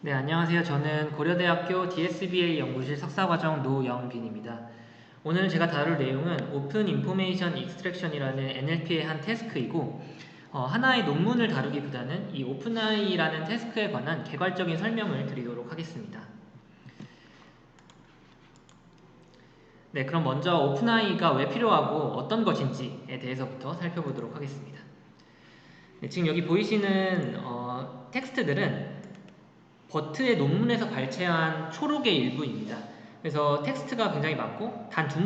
네, 안녕하세요. 저는 고려대학교 DSBA 연구실 석사과정 노영빈입니다. 오늘 제가 다룰 내용은 오픈 인포메이션 익스트랙션이라는 NLP의 한 태스크이고 하나의 논문을 다루기보다는 이 오픈AI라는 태스크에 관한 개괄적인 설명을 드리도록 하겠습니다. 네, 그럼 먼저 오픈AI가 왜 필요하고 어떤 것인지에 대해서부터 살펴보도록 하겠습니다. 네, 지금 여기 보이시는 텍스트들은 버트의 논문에서 발췌한 초록의 일부입니다. 그래서 텍스트가 굉장히 많고 단 두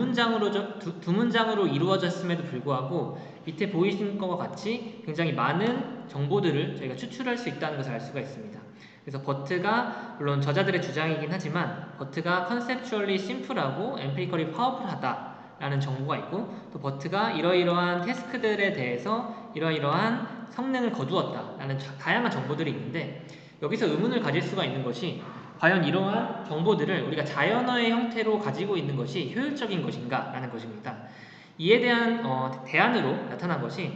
문장으로 이루어졌음에도 불구하고 밑에 보이신 것과 같이 굉장히 많은 정보들을 저희가 추출할 수 있다는 것을 알 수가 있습니다. 그래서 버트가 물론 저자들의 주장이긴 하지만 버트가 conceptually simple하고 empirically powerful하다라는 정보가 있고 또 버트가 이러이러한 태스크들에 대해서 이러이러한 성능을 거두었다라는 다양한 정보들이 있는데 여기서 의문을 가질 수가 있는 것이 과연 이러한 정보들을 우리가 자연어의 형태로 가지고 있는 것이 효율적인 것인가 라는 것입니다. 이에 대한 대안으로 나타난 것이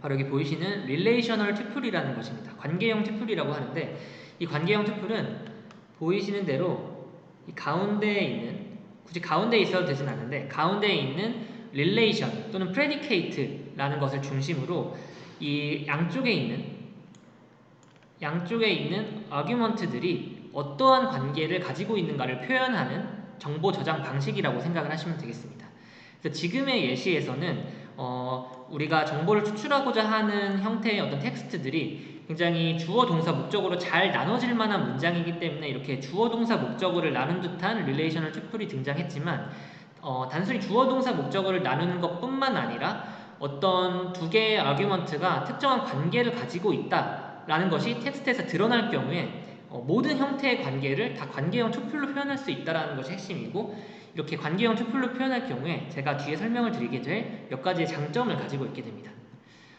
바로 여기 보이시는 Relational Tuple이라는 것입니다. 관계형 튜플이라고 하는데 이 관계형 튜플은 보이시는 대로 이 가운데에 있는 굳이 가운데에 있어도 되진 않는데 가운데에 있는 Relation 또는 Predicate라는 것을 중심으로 이 양쪽에 있는 아규먼트들이 어떠한 관계를 가지고 있는가를 표현하는 정보 저장 방식이라고 생각을 하시면 되겠습니다. 그래서 지금의 예시에서는 우리가 정보를 추출하고자 하는 형태의 어떤 텍스트들이 굉장히 주어 동사 목적어로 잘 나눠질 만한 문장이기 때문에 이렇게 주어 동사 목적어를 나눈 듯한 릴레이셔널 튜플이 등장했지만 단순히 주어 동사 목적어를 나누는 것뿐만 아니라 어떤 두 개의 아규먼트가 특정한 관계를 가지고 있다라는 것이 텍스트에서 드러날 경우에 모든 형태의 관계를 다 관계형 투플로 표현할 수 있다는 것이 핵심이고 이렇게 관계형 투플로 표현할 경우에 제가 뒤에 설명을 드리게 될 몇 가지의 장점을 가지고 있게 됩니다.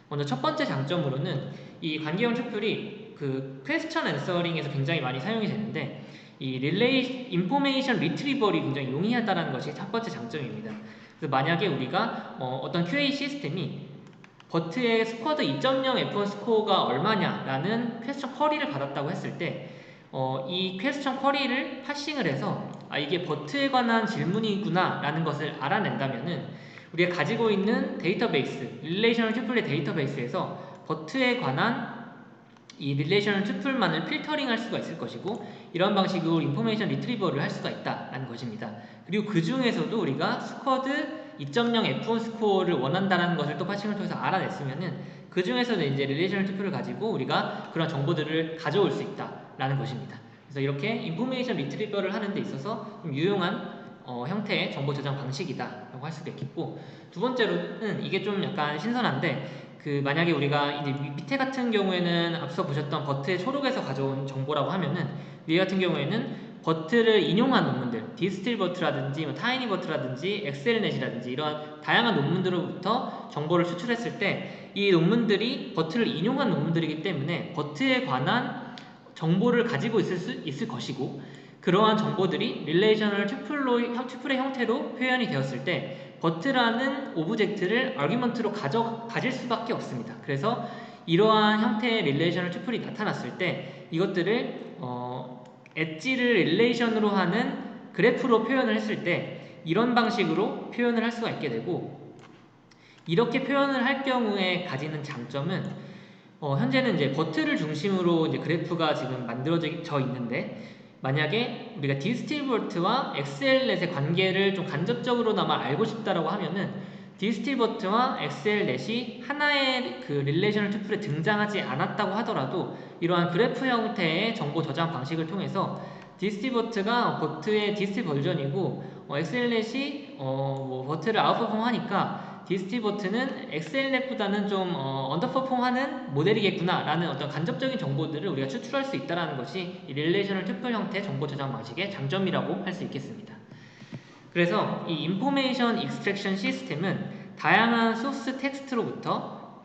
먼저 첫 번째 장점으로는 이 관계형 투플이 그 퀘스천 앤서링에서 굉장히 많이 사용이 되는데 이 릴레이 인포메이션 리트리버리 굉장히 용이하다는 것이 첫 번째 장점입니다. 그래서 만약에 우리가 어떤 QA 시스템이 버트의 스쿼드 2.0 F1 스코어가 얼마냐라는 퀘스천 쿼리를 받았다고 했을 때 이 퀘스천 쿼리를 파싱을 해서 이게 버트에 관한 질문이구나 라는 것을 알아낸다면은 우리가 가지고 있는 데이터베이스, 릴레이셔널 튜플의 데이터베이스에서 버트에 관한 이 릴레이셔널 튜플만을 필터링 할 수가 있을 것이고 이런 방식으로 인포메이션 리트리버를 할 수가 있다는 것입니다. 그리고 그 중에서도 우리가 스쿼드 2.0 F1 스코어를 원한다는 것을 또 파싱을 통해서 알아냈으면은 그 중에서는 이제 릴레이셔널 튜플을 가지고 우리가 그런 정보들을 가져올 수 있다라는 것입니다. 그래서 이렇게 인포메이션 리트리버를 하는 데 있어서 좀 유용한 형태의 정보 저장 방식이다라고 할 수가 있겠고 두 번째로는 이게 좀 약간 신선한데 만약에 우리가 이제 밑에 같은 경우에는 앞서 보셨던 버트의 초록에서 가져온 정보라고 하면은 위에 같은 경우에는 버트를 인용한 논문들, 디스틸버트라든지 타이니버트라든지 엑셀넷이라든지 이런 다양한 논문들로부터 정보를 추출했을 때 이 논문들이 버트를 인용한 논문들이기 때문에 버트에 관한 정보를 가지고 있을 것이고 그러한 정보들이 릴레이셔널 튜플의 형태로 표현이 되었을 때 버트라는 오브젝트를 아규먼트로 가질 수밖에 없습니다. 그래서 이러한 형태의 릴레이셔널 튜플이 나타났을 때 이것들을 엣지를 릴레이션으로 하는 그래프로 표현을 했을 때 이런 방식으로 표현을 할 수가 있게 되고 이렇게 표현을 할 경우에 가지는 장점은 현재는 이제 버트를 중심으로 이제 그래프가 지금 만들어져 있는데 만약에 우리가 디스틸버트와 엑셀넷의 관계를 좀 간접적으로나마 알고 싶다라고 하면은 디스틸버트와 엑셀넷이 하나의 그 릴레이셔널 튜플에 등장하지 않았다고 하더라도 이러한 그래프 형태의 정보 저장 방식을 통해서 디스틸버트가 버트의 디스틸 버전이고 엑셀넷이 뭐 버트를 아웃퍼폼 하니까 디스틸버트는 엑셀넷보다는 좀 언더퍼폼하는 모델이겠구나 라는 어떤 간접적인 정보들을 우리가 추출할 수 있다는 것이 이 릴레이셔널 튜플 형태 정보 저장 방식의 장점이라고 할 수 있겠습니다. 그래서 이 인포메이션 익스트랙션 시스템은 다양한 소스 텍스트로부터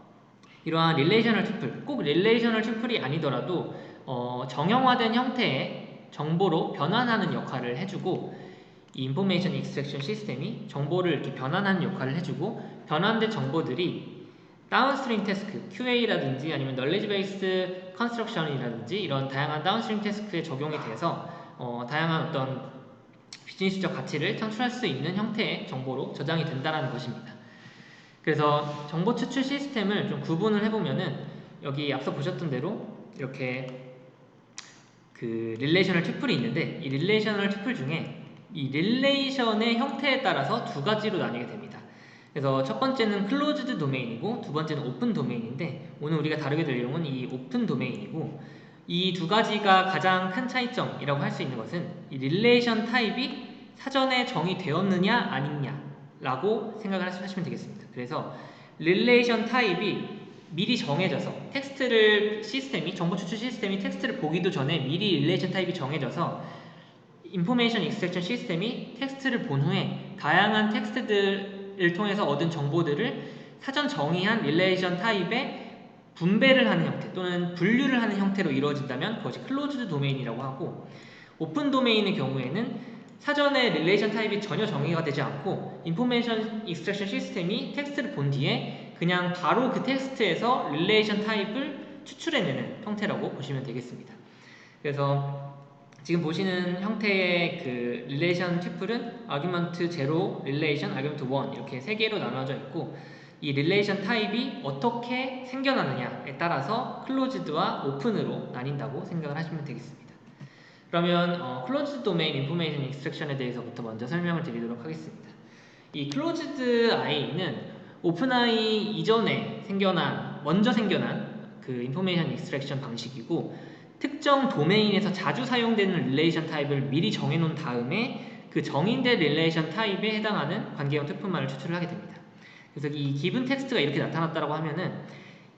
이러한 릴레이셔널 튜플, 꼭 릴레이셔널 튜플이 아니더라도 정형화된 형태의 정보로 변환하는 역할을 해주고 이 인포메이션 익스트랙션 시스템이 정보를 이렇게 변환하는 역할을 해주고 변환된 정보들이 다운스트림 태스크, QA라든지 아니면 널리지 베이스 컨스트럭션이라든지 이런 다양한 다운스트림 태스크에 적용이 돼서 다양한 어떤 비즈니스적 가치를 창출할 수 있는 형태의 정보로 저장이 된다는 것입니다. 그래서 정보 추출 시스템을 좀 구분을 해보면은 여기 앞서 보셨던 대로 이렇게 그 릴레이셔널 튜플이 있는데 이 릴레이셔널 튜플 중에 이 릴레이션의 형태에 따라서 두 가지로 나뉘게 됩니다. 그래서 첫 번째는 클로즈드 도메인이고 두 번째는 오픈 도메인인데 오늘 우리가 다루게 될 내용은 이 오픈 도메인이고 이 두 가지가 가장 큰 차이점이라고 할 수 있는 것은 이 릴레이션 타입이 사전에 정의되었느냐 아니냐 라고 생각을 하시면 되겠습니다. 그래서 릴레이션 타입이 미리 정해져서 정보 추출 시스템이 텍스트를 보기도 전에 미리 릴레이션 타입이 정해져서 인포메이션 익스트랙션 시스템이 텍스트를 본 후에 다양한 텍스트들을 통해서 얻은 정보들을 사전 정의한 릴레이션 타입에 분배를 하는 형태 또는 분류를 하는 형태로 이루어진다면 그것이 클로즈드 도메인이라고 하고 오픈 도메인의 경우에는 사전에 릴레이션 타입이 전혀 정의가 되지 않고 인포메이션 익스트랙션 시스템이 텍스트를 본 뒤에 그냥 바로 그 텍스트에서 릴레이션 타입을 추출해내는 형태라고 보시면 되겠습니다. 그래서 지금 보시는 형태의 그 릴레이션 튜플은 아규먼트 0, 릴레이션, 아규먼트 1 이렇게 세 개로 나눠져 있고 이 릴레이션 타입이 어떻게 생겨나느냐에 따라서 클로즈드와 오픈으로 나뉜다고 생각을 하시면 되겠습니다. 그러면 클로즈드 도메인 인포메이션 익스트랙션에 대해서부터 먼저 설명을 드리도록 하겠습니다. 이 클로즈드 IA는 오픈 IE 이전에 먼저 생겨난 그 인포메이션 익스트랙션 방식이고 특정 도메인에서 자주 사용되는 릴레이션 타입을 미리 정해놓은 다음에 그 정의된 릴레이션 타입에 해당하는 관계형 튜플만을 추출을 하게 됩니다. 그래서 이 기본 텍스트가 이렇게 나타났다고 하면은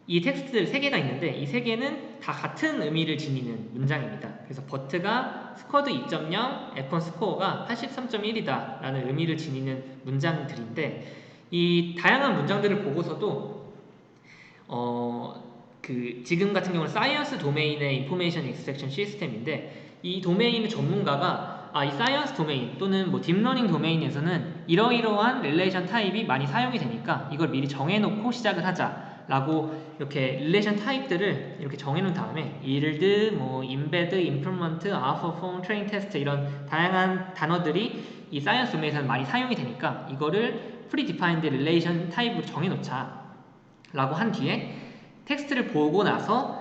이 텍스트들 3개가 있는데 이 3개는 다 같은 의미를 지니는 문장입니다. 그래서 버트가 스쿼드 2.0, F1 스코어가 83.1이다 라는 의미를 지니는 문장들인데 이 다양한 문장들을 보고서도 지금 같은 경우는 사이언스 도메인의 인포메이션 익스트랙션 시스템인데 이 도메인의 전문가가 이 사이언스 도메인 또는 뭐 딥러닝 도메인에서는 이러이러한 릴레이션 타입이 많이 사용이 되니까 이걸 미리 정해놓고 시작을 하자 라고 이렇게 릴레이션 타입들을 이렇게 정해놓은 다음에 yield, embed, improvement, outperform, train test 이런 다양한 단어들이 이 사이언스 도메인에서는 많이 사용이 되니까 이거를 predefined relation 타입으로 정해놓자 라고 한 뒤에 텍스트를 보고 나서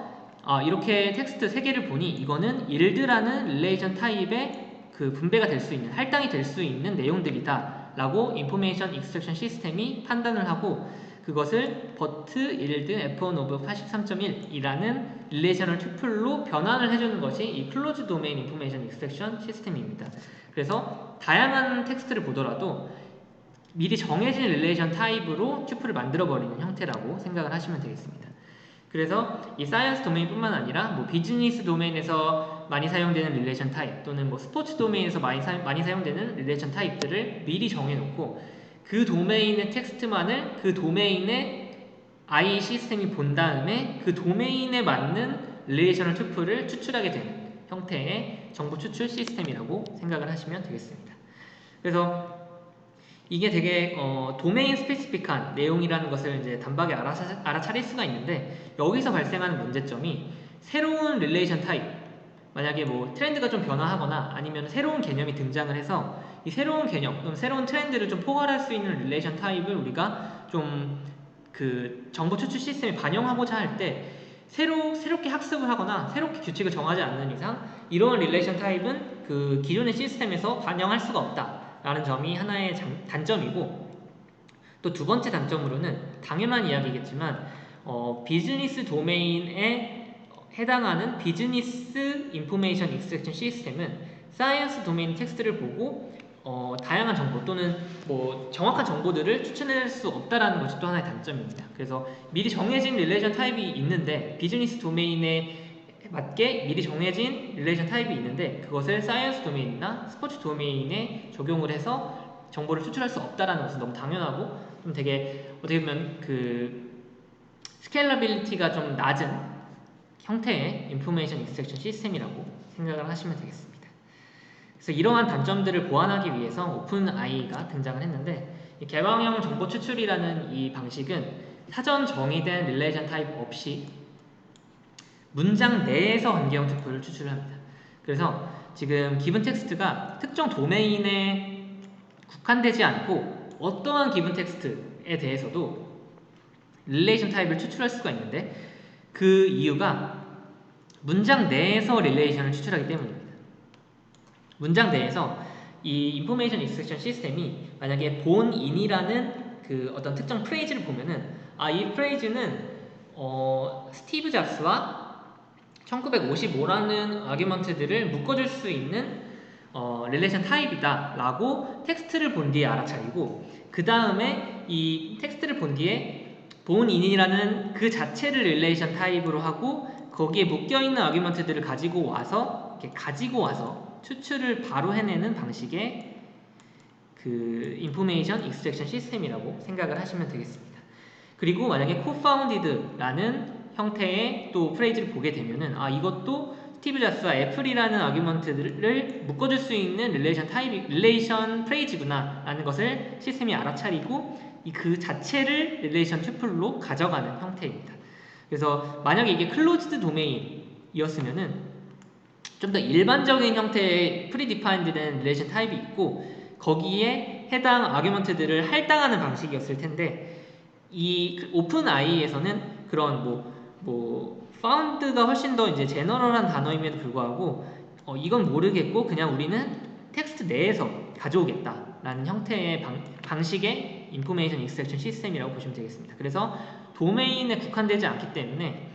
이렇게 텍스트 3개를 보니 이거는 yield라는 릴레이션 타입의 그 분배가 될 수 있는, 할당이 될 수 있는 내용들이다 라고 인포메이션 익스트랙션 시스템이 판단을 하고 그것을 but yield f1 of 83.1이라는 릴레이셔널 튜플로 변환을 해주는 것이 이 클로즈 도메인 인포메이션 익스트랙션 시스템입니다. 그래서 다양한 텍스트를 보더라도 미리 정해진 릴레이션 타입으로 튜플을 만들어버리는 형태라고 생각을 하시면 되겠습니다. 그래서 이 사이언스 도메인뿐만 아니라 비즈니스 도메인에서 많이 사용되는 릴레이션 타입 또는 스포츠 도메인에서 많이 사용되는 릴레이션 타입들을 미리 정해놓고 그 도메인의 텍스트만을 그 도메인의 IE 시스템이 본 다음에 그 도메인에 맞는 릴레이셔널 튜플을 추출하게 되는 형태의 정보 추출 시스템이라고 생각을 하시면 되겠습니다. 그래서 이게 되게 도메인 스페시픽한 내용이라는 것을 이제 단박에 알아차릴 수가 있는데 여기서 발생하는 문제점이 새로운 릴레이션 타입 만약에 트렌드가 좀 변화하거나 아니면 새로운 개념이 등장을 해서 이 새로운 개념 또는 새로운 트렌드를 좀 포괄할 수 있는 릴레이션 타입을 우리가 좀 그 정보 추출 시스템에 반영하고자 할 때 새롭게 학습을 하거나 새롭게 규칙을 정하지 않는 이상 이러한 릴레이션 타입은 그 기존의 시스템에서 반영할 수가 없다 라는 점이 하나의 단점이고 또 두 번째 단점으로는 당연한 이야기겠지만 비즈니스 도메인에 해당하는 비즈니스 인포메이션 익스트랙션 시스템은 사이언스 도메인 텍스트를 보고 다양한 정보 또는 정확한 정보들을 추천할 수 없다라는 것이 또 하나의 단점입니다. 그래서 미리 정해진 릴레이션 타입이 있는데 비즈니스 도메인에 맞게 미리 정해진 릴레이션 타입이 있는데 그것을 사이언스 도메인이나 스포츠 도메인에 적용을 해서 정보를 추출할 수 없다라는 것은 너무 당연하고 좀 되게 어떻게 보면 그 스케일러빌리티가 좀 낮은 형태의 인포메이션 익스트랙션 시스템이라고 생각을 하시면 되겠습니다. 그래서 이러한 단점들을 보완하기 위해서 오픈 IE가 등장을 했는데 이 개방형 정보 추출이라는 이 방식은 사전 정의된 릴레이션 타입 없이 문장 내에서 관계형 투표를 추출을 합니다. 그래서 지금 기본 텍스트가 특정 도메인에 국한되지 않고 어떠한 기본 텍스트에 대해서도 릴레이션 타입을 추출할 수가 있는데 그 이유가 문장 내에서 릴레이션을 추출하기 때문입니다. 문장 내에서 이 인포메이션 익스트랙션 시스템이 만약에 본인이라는 그 어떤 특정 프레이즈를 보면은 이 프레이즈는 스티브 잡스와 1955라는 아규먼트들을 묶어줄 수 있는 릴레이션 타입이다 라고 텍스트를 본 뒤에 알아차리고 그 다음에 이 텍스트를 본 뒤에 본인이라는 그 자체를 릴레이션 타입으로 하고 거기에 묶여있는 아규먼트들을 가지고 와서 추출을 바로 해내는 방식의 그 인포메이션 익스트랙션 시스템이라고 생각을 하시면 되겠습니다. 그리고 만약에 co-founded라는 형태의 또 프레이즈를 보게 되면은 이것도 스티브 잡스와 애플이라는 아규먼트를 묶어줄 수 있는 릴레이션 프레이즈구나 라는 것을 시스템이 알아차리고 그 자체를 릴레이션 튜플로 가져가는 형태입니다. 그래서 만약에 이게 클로즈드 도메인이었으면은 좀 더 일반적인 형태의 프리디파인드된 릴레이션 타입이 있고 거기에 해당 아규먼트들을 할당하는 방식이었을 텐데 이 오픈 아이에서는 그런 found가 훨씬 더 이제 제너럴한 단어임에도 불구하고 이건 모르겠고 그냥 우리는 텍스트 내에서 가져오겠다라는 형태의 방식의 인포메이션 익스트랙션 시스템이라고 보시면 되겠습니다. 그래서 도메인에 국한되지 않기 때문에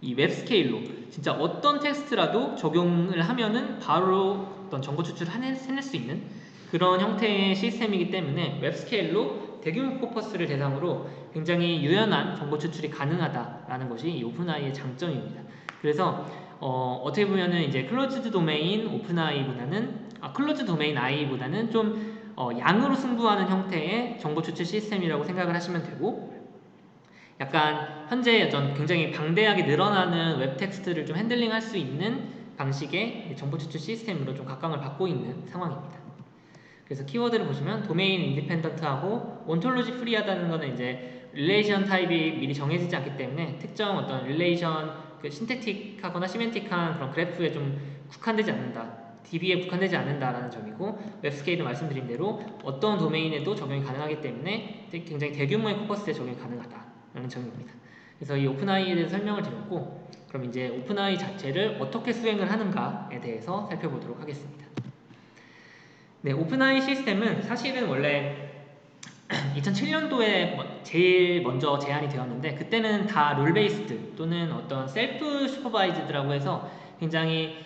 이 웹 스케일로 진짜 어떤 텍스트라도 적용을 하면은 바로 어떤 정보 추출을 해낼 수 있는 그런 형태의 시스템이기 때문에 웹 스케일로 대규모 코퍼스를 대상으로 굉장히 유연한 정보 추출이 가능하다라는 것이 이 오픈AI의 장점입니다. 그래서 어떻게 보면은 이제 클로즈드 도메인 클로즈 도메인 I보다는 좀 양으로 승부하는 형태의 정보 추출 시스템이라고 생각을 하시면 되고 약간 현재 어떤 굉장히 방대하게 늘어나는 웹 텍스트를 좀 핸들링할 수 있는 방식의 정보 추출 시스템으로 좀 각광을 받고 있는 상황입니다. 그래서 키워드를 보시면 도메인 인디펜던트하고 온톨로지 프리하다는 거는 이제 릴레이션 타입이 미리 정해지지 않기 때문에 특정 어떤 릴레이션 신테틱하거나 시멘틱한 그런 그래프에 좀 국한되지 않는다. DB에 국한되지 않는다라는 점이고 웹스케일은 말씀드린 대로 어떤 도메인에도 적용이 가능하기 때문에 굉장히 대규모의 코퍼스에 적용이 가능하다라는 점입니다. 그래서 이 오픈AI에 대해서 설명을 드렸고 그럼 이제 오픈AI 자체를 어떻게 수행을 하는가에 대해서 살펴보도록 하겠습니다. 네, 오픈AI 시스템은 사실은 원래 2007년도에 제일 먼저 제안이 되었는데 그때는 다 룰 베이스드 또는 어떤 셀프 슈퍼바이즈드라고 해서 굉장히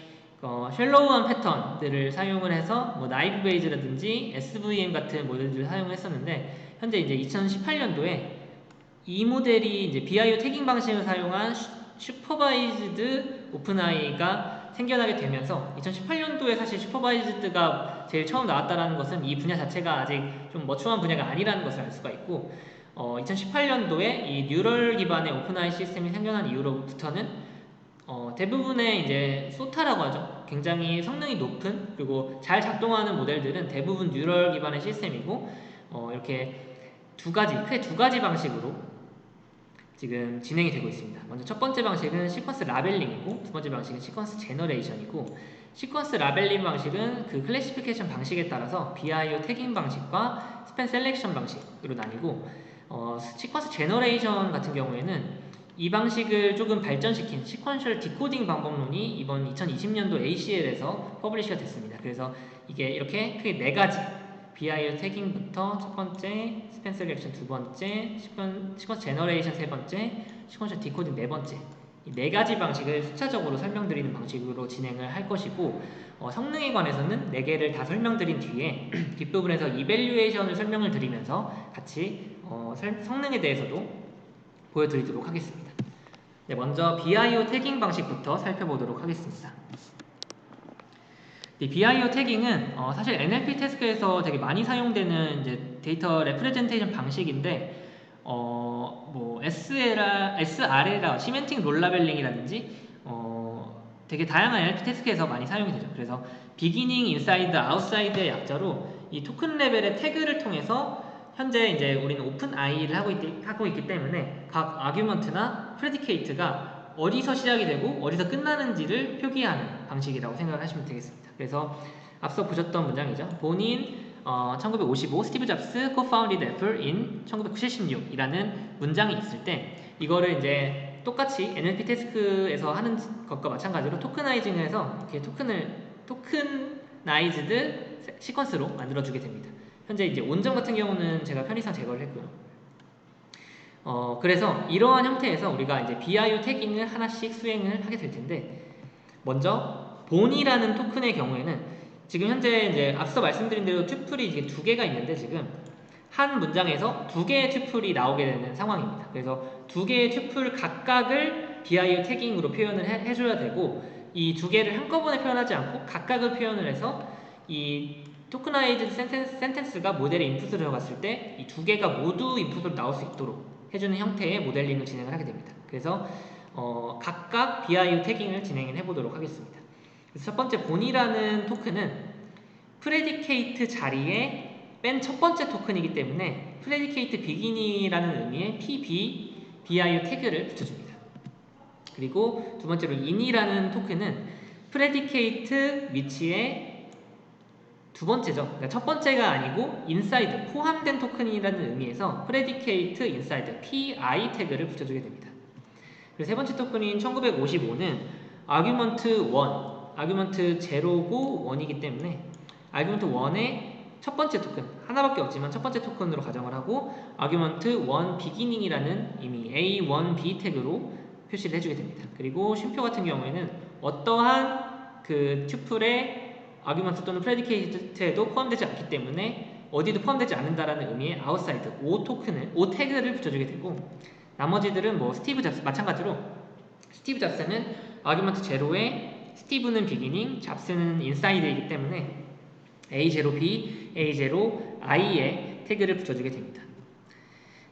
셜로우한 패턴들을 사용을 해서 나이브 베이즈라든지 SVM 같은 모델들을 사용했었는데 현재 이제 2018년도에 이 모델이 이제 BIO 태깅 방식을 사용한 슈퍼바이즈드 오픈AI가 생겨나게 되면서 2018년도에 사실 슈퍼바이즈드가 제일 처음 나왔다는 것은 이 분야 자체가 아직 좀 머추어한 분야가 아니라는 것을 알 수가 있고 2018년도에 이 뉴럴 기반의 오픈AI 시스템이 생겨난 이후로부터는 대부분의 이제 소타라고 하죠. 굉장히 성능이 높은 그리고 잘 작동하는 모델들은 대부분 뉴럴 기반의 시스템이고 이렇게 크게 두 가지 방식으로 지금 진행이 되고 있습니다. 먼저 첫 번째 방식은 시퀀스 라벨링이고 두 번째 방식은 시퀀스 제너레이션이고 시퀀스 라벨링 방식은 그 클래시피케이션 방식에 따라서 BIO 태깅 방식과 스팬 셀렉션 방식으로 나뉘고 시퀀스 제너레이션 같은 경우에는 이 방식을 조금 발전시킨 시퀀셜 디코딩 방법론이 이번 2020년도 ACL에서 퍼블리시가 됐습니다. 그래서 이게 이렇게 크게 네 가지 BIO 태깅부터 첫 번째, 스팬 셀렉션 두 번째, 시퀀스 제너레이션 세 번째, 시퀀셜 디코딩 네 번째 이 네 가지 방식을 수차적으로 설명드리는 방식으로 진행을 할 것이고 성능에 관해서는 네 개를 다 설명드린 뒤에 뒷부분에서 이밸류에이션을 설명을 드리면서 같이 성능에 대해서도 보여드리도록 하겠습니다. 네, 먼저 BIO 태깅 방식부터 살펴보도록 하겠습니다. 이 BIO 태깅은 사실 NLP 태스크에서 되게 많이 사용되는 이제 데이터 레프레젠테이션 방식인데 SRL이라 시멘틱 롤 라벨링이라든지 되게 다양한 NLP 태스크에서 많이 사용이 되죠. 그래서 비기닝, 인사이드, 아웃사이드의 약자로 이 토큰 레벨의 태그를 통해서 현재 이제 우리는 오픈 i를 하고 있기 때문에 각 아규먼트나 프레디케이트가 어디서 시작이 되고 어디서 끝나는지를 표기하는 방식이라고 생각을 하시면 되겠습니다. 그래서 앞서 보셨던 문장이죠. 본인 1955 스티브 잡스 co-founded Apple in 1976이라는 문장이 있을 때 이거를 이제 똑같이 NLP 태스크에서 하는 것과 마찬가지로 토크나이징해서 이렇게 토크나이즈드 시퀀스로 만들어주게 됩니다. 현재 이제 온점 같은 경우는 제가 편의상 제거를 했고요. 그래서 이러한 형태에서 우리가 이제 BIO 태깅을 하나씩 수행을 하게 될 텐데, 먼저 본이라는 토큰의 경우에는 지금 현재 이제 앞서 말씀드린 대로 튜플이 이제 두 개가 있는데 지금 한 문장에서 두 개의 튜플이 나오게 되는 상황입니다. 그래서 두 개의 튜플 각각을 BIO 태깅으로 표현을 해줘야 되고, 이 두 개를 한꺼번에 표현하지 않고 각각을 표현을 해서 이 토크나이즈드 센텐스가 모델의 인풋으로 들어갔을 때 이 두 개가 모두 인풋으로 나올 수 있도록 해주는 형태의 모델링을 진행을 하게 됩니다. 그래서 각각 BIO 태깅을 진행을 해보도록 하겠습니다. 그래서 첫 번째 본이라는 토큰은 프레디케이트 자리에 맨 첫 번째 토큰이기 때문에 프레디케이트 비기닝이라는 의미의 BIO 태그를 붙여줍니다. 그리고 두 번째로 in이라는 토큰은 프레디케이트 위치에 두 번째죠. 그러니까 첫 번째가 아니고 inside, 포함된 토큰이라는 의미에서 프레디케이트 inside, PI 태그를 붙여주게 됩니다. 그리고 세 번째 토큰인 1955는 argument 1, argument 0고 1이기 때문에 argument 1의 첫 번째 토큰, 하나밖에 없지만 첫 번째 토큰으로 가정을 하고 argument 1 beginning이라는 이미 A1B 태그로 표시를 해주게 됩니다. 그리고 쉼표 같은 경우에는 어떠한 그 튜플의 아규먼트 또는 프레디케이트에도 포함되지 않기 때문에 어디도 포함되지 않는다라는 의미의 outside, O 태그를 붙여주게 되고, 나머지들은 뭐 스티브 잡스 마찬가지로 스티브 잡스는 아규먼트 0에 스티브는 beginning, 잡스는 inside이기 때문에 A0B, A0I의 태그를 붙여주게 됩니다.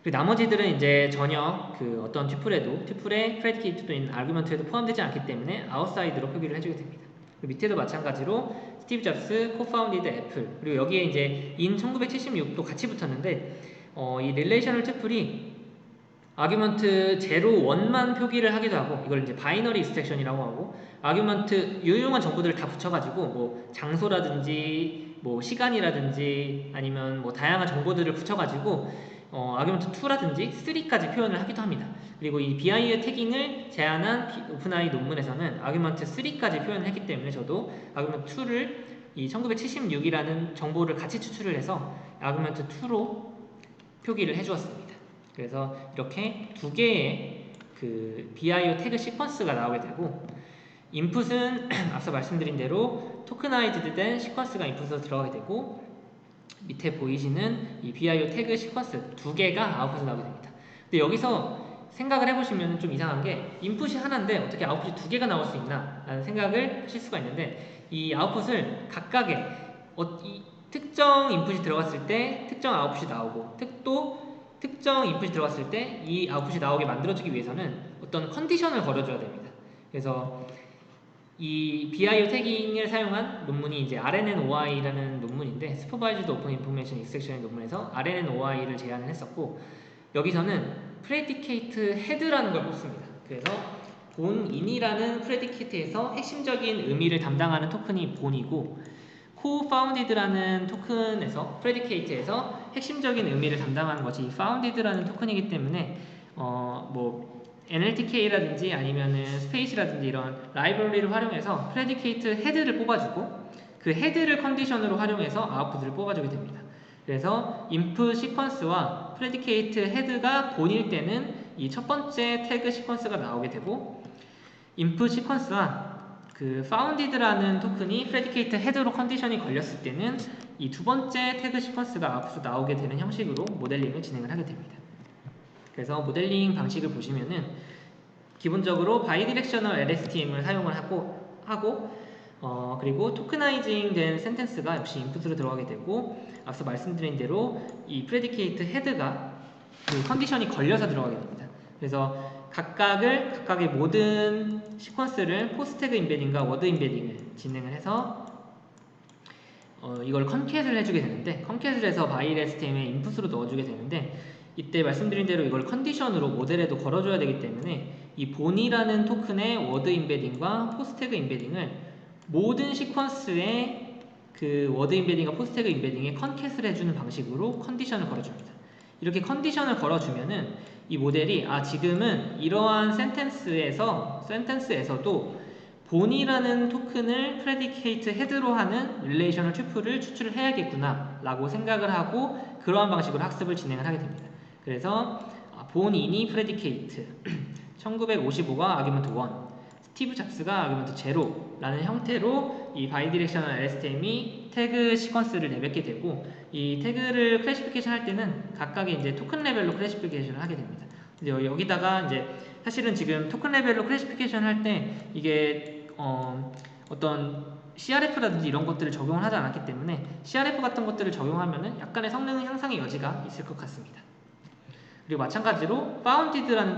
그리고 나머지들은 이제 전혀 그 어떤 튜플의 프레디케이트 또는 아규먼트에도 포함되지 않기 때문에 outside로 표기를 해주게 됩니다. 밑에도 마찬가지로 스티브 잡스 co-founded 애플, 그리고 여기에 이제 in 1976도 같이 붙었는데 이 릴레이셔널 튜플이 아규먼트 0, 1만 표기를 하기도 하고, 이걸 이제 바이너리 익스트랙션이라고 하고, 아규먼트 유용한 정보들을 다 붙여가지고 뭐 장소라든지 뭐 시간이라든지 아니면 뭐 다양한 정보들을 붙여가지고 아규먼트 2라든지 3까지 표현을 하기도 합니다. 그리고 이 BI의 태깅을 제안한 오픈AI 논문에서는 아규먼트 3까지 표현을 했기 때문에 저도 아규먼트 2를 이 1976이라는 정보를 같이 추출을 해서 아규먼트 2로 표기를 해주었습니다. 그래서 이렇게 두 개의 그 BIO 태그 시퀀스가 나오게 되고, 인풋은 앞서 말씀드린 대로 토크나이즈드 된 시퀀스가 인풋으로 들어가게 되고, 밑에 보이시는 이 BIO 태그 시퀀스 두 개가 아웃풋으로 나오게 됩니다. 근데 여기서 생각을 해보시면 좀 이상한 게, 인풋이 하나인데 어떻게 아웃풋이 두 개가 나올 수 있나 라는 생각을 하실 수가 있는데, 이 아웃풋을 각각의 이 특정 인풋이 들어갔을 때 특정 아웃풋이 나오고, 또 특정 인풋이 들어갔을 때 이 아웃풋이 나오게 만들어주기 위해서는 어떤 컨디션을 걸어줘야 됩니다. 그래서 이 BIO 태깅을 사용한 논문이 이제 RNNOI라는 논문인데, Supervised Open Information Extraction의 논문에서 RNNOI를 제안을 했었고, 여기서는 Predicate Head라는 걸 뽑습니다. 그래서 본인이라는 프레디케이트에서 핵심적인 의미를 담당하는 토큰이 본이고, co-founded라는 토큰에서 프레디케이트에서 핵심적인 의미를 담당하는 것이 founded라는 토큰이기 때문에 뭐 NLTK라든지 아니면은 스페이스라든지 이런 라이브러리를 활용해서 프레디케이트 헤드를 뽑아주고, 그 헤드를 컨디션으로 활용해서 아웃풋을 뽑아주게 됩니다. 그래서 input 시퀀스와 프레디케이트 헤드가 본일 때는 이 첫 번째 태그 시퀀스가 나오게 되고, input 시퀀스와 그 founded라는 토큰이 프레디케이트 헤드로 컨디션이 걸렸을 때는 이 두 번째 태그 시퀀스가 아웃풋으로 나오게 되는 형식으로 모델링을 진행을 하게 됩니다. 그래서 모델링 방식을 보시면은 기본적으로 바이디렉셔널 LSTM을 사용을 하고 그리고 토크나이징 된 센텐스가 역시 인풋으로 들어가게 되고, 앞서 말씀드린 대로 이 프레디케이트 헤드가 그 컨디션이 걸려서 들어가게 됩니다. 그래서 각각의 모든 시퀀스를 포스태그 인베딩과 워드 인베딩을 진행을 해서 이걸 컨캣을 해주게 되는데, 컨캣을 해서 바이일 STM에 인풋으로 넣어주게 되는데, 이때 말씀드린 대로 이걸 컨디션으로 모델에도 걸어줘야 되기 때문에 이 본이라는 토큰의 워드 임베딩과 포스태그 임베딩을 모든 시퀀스의 그 워드 임베딩과 포스태그 임베딩에 컨캣을 해주는 방식으로 컨디션을 걸어줍니다. 이렇게 컨디션을 걸어주면은 이 모델이 지금은 이러한 센텐스에서도 본이라는 토큰을 프레디케이트 헤드로 하는 릴레이셔널 튜플을 추출을 해야겠구나 라고 생각을 하고 그러한 방식으로 학습을 진행을 하게 됩니다. 그래서 본인이 프레디케이트 1955가 아규먼트 1, 스티브 잡스가 아규먼트 0라는 형태로 이 바이디렉셔널 LSTM이 태그 시퀀스를 내뱉게 되고, 이 태그를 클래시피케이션 할 때는 각각의 이제 토큰 레벨로 클래시피케이션을 하게 됩니다. 이제 여기다가 이제 사실은 지금 토큰 레벨로 클래시피케이션 할 때 이게 어떤 CRF라든지 이런 것들을 적용을 하지 않았기 때문에 CRF 같은 것들을 적용하면은 약간의 성능 향상의 여지가 있을 것 같습니다. 그리고 마찬가지로 founded라는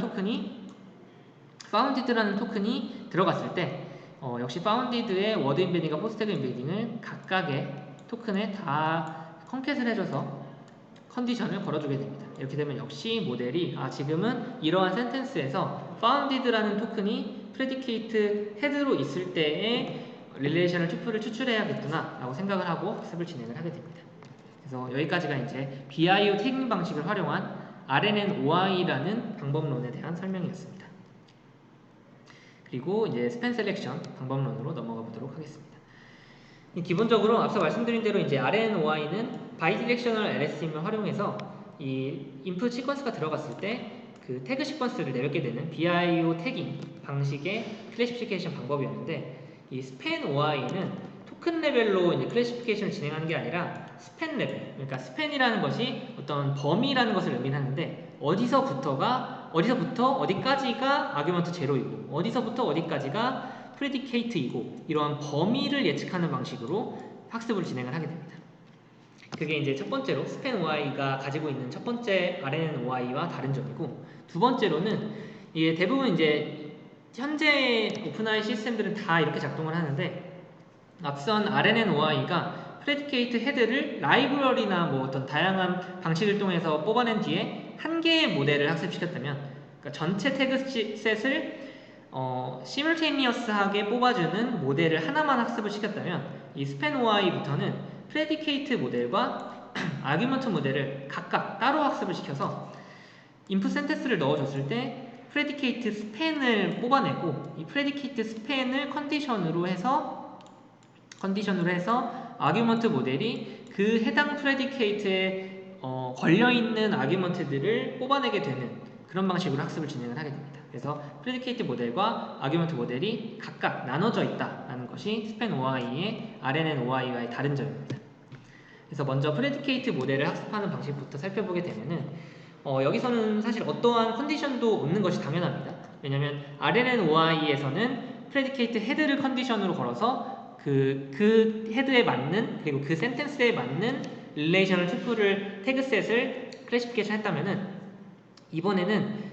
토큰이 들어갔을 때 역시 founded의 워드 임베딩과 포스태그 임베딩을 각각의 토큰에 다 컨캣을 해줘서 컨디션을 걸어주게 됩니다. 이렇게 되면 역시 모델이 지금은 이러한 센텐스에서 founded라는 토큰이 프레디케이트 헤드로 있을 때의 릴레이셔널 튜플을 추출해야겠구나 라고 생각을 하고 학습을 진행을 하게 됩니다. 그래서 여기까지가 이제 BIO 태깅 방식을 활용한 RNNOI라는 방법론에 대한 설명이었습니다. 그리고 이제 스팬 셀렉션 방법론으로 넘어가 보도록 하겠습니다. 기본적으로 앞서 말씀드린 대로 이제 RNNOI는 바이디렉셔널 LSTM을 활용해서 이 인풋 시퀀스가 들어갔을 때 그 태그 시퀀스를 내뱉게 되는 BIO 태깅 방식의 클래시피케이션 방법이었는데, 이 스팬 OI는 토큰 레벨로 이제 클래시피케이션을 진행하는 게 아니라 스팬 레벨, 그러니까 스팬이라는 것이 어떤 범위라는 것을 의미하는데 어디서부터 어디까지가 아규먼트 0이고 어디서부터 어디까지가 프레디케이트이고 이러한 범위를 예측하는 방식으로 학습을 진행을 하게 됩니다. 그게 이제 첫 번째로 스팬 OI가 가지고 있는 첫 번째 RNNOI와 다른 점이고, 두 번째로는 이게 대부분 이제 현재 오픈AI 시스템들은 다 이렇게 작동을 하는데, 앞선 RNNOI가 프레디케이트 헤드를 라이브러리나 뭐 어떤 다양한 방식을 통해서 뽑아낸 뒤에 한 개의 모델을 학습시켰다면, 그러니까 전체 태그셋을 시뮬테니어스하게 뽑아주는 모델을 하나만 학습을 시켰다면, 이 스팬 OI부터는 프레디케이트 모델과 아규먼트 모델을 각각 따로 학습을 시켜서 인풋 센텐스를 넣어줬을 때 프레디케이트 스팬을 뽑아내고, 이 프레디케이트 스팬을 컨디션으로 해서 아규먼트 모델이 그 해당 프레디케이트에 걸려있는 아규먼트들을 뽑아내게 되는 그런 방식으로 학습을 진행을 하게 됩니다. 그래서 프레디케이트 모델과 아규먼트 모델이 각각 나눠져 있다는 것이 스팬 OI의 RNNOI와의 다른 점입니다. 그래서 먼저 프레디케이트 모델을 학습하는 방식부터 살펴보게 되면은 여기서는 사실 어떠한 컨디션도 없는 것이 당연합니다. 왜냐하면 RNNOI에서는 프레디케이트 헤드를 컨디션으로 걸어서 그 헤드에 맞는, 그리고 그 센텐스에 맞는 릴레이셔널 튜플을 태그셋을 클래시피케이션 했다면은, 이번에는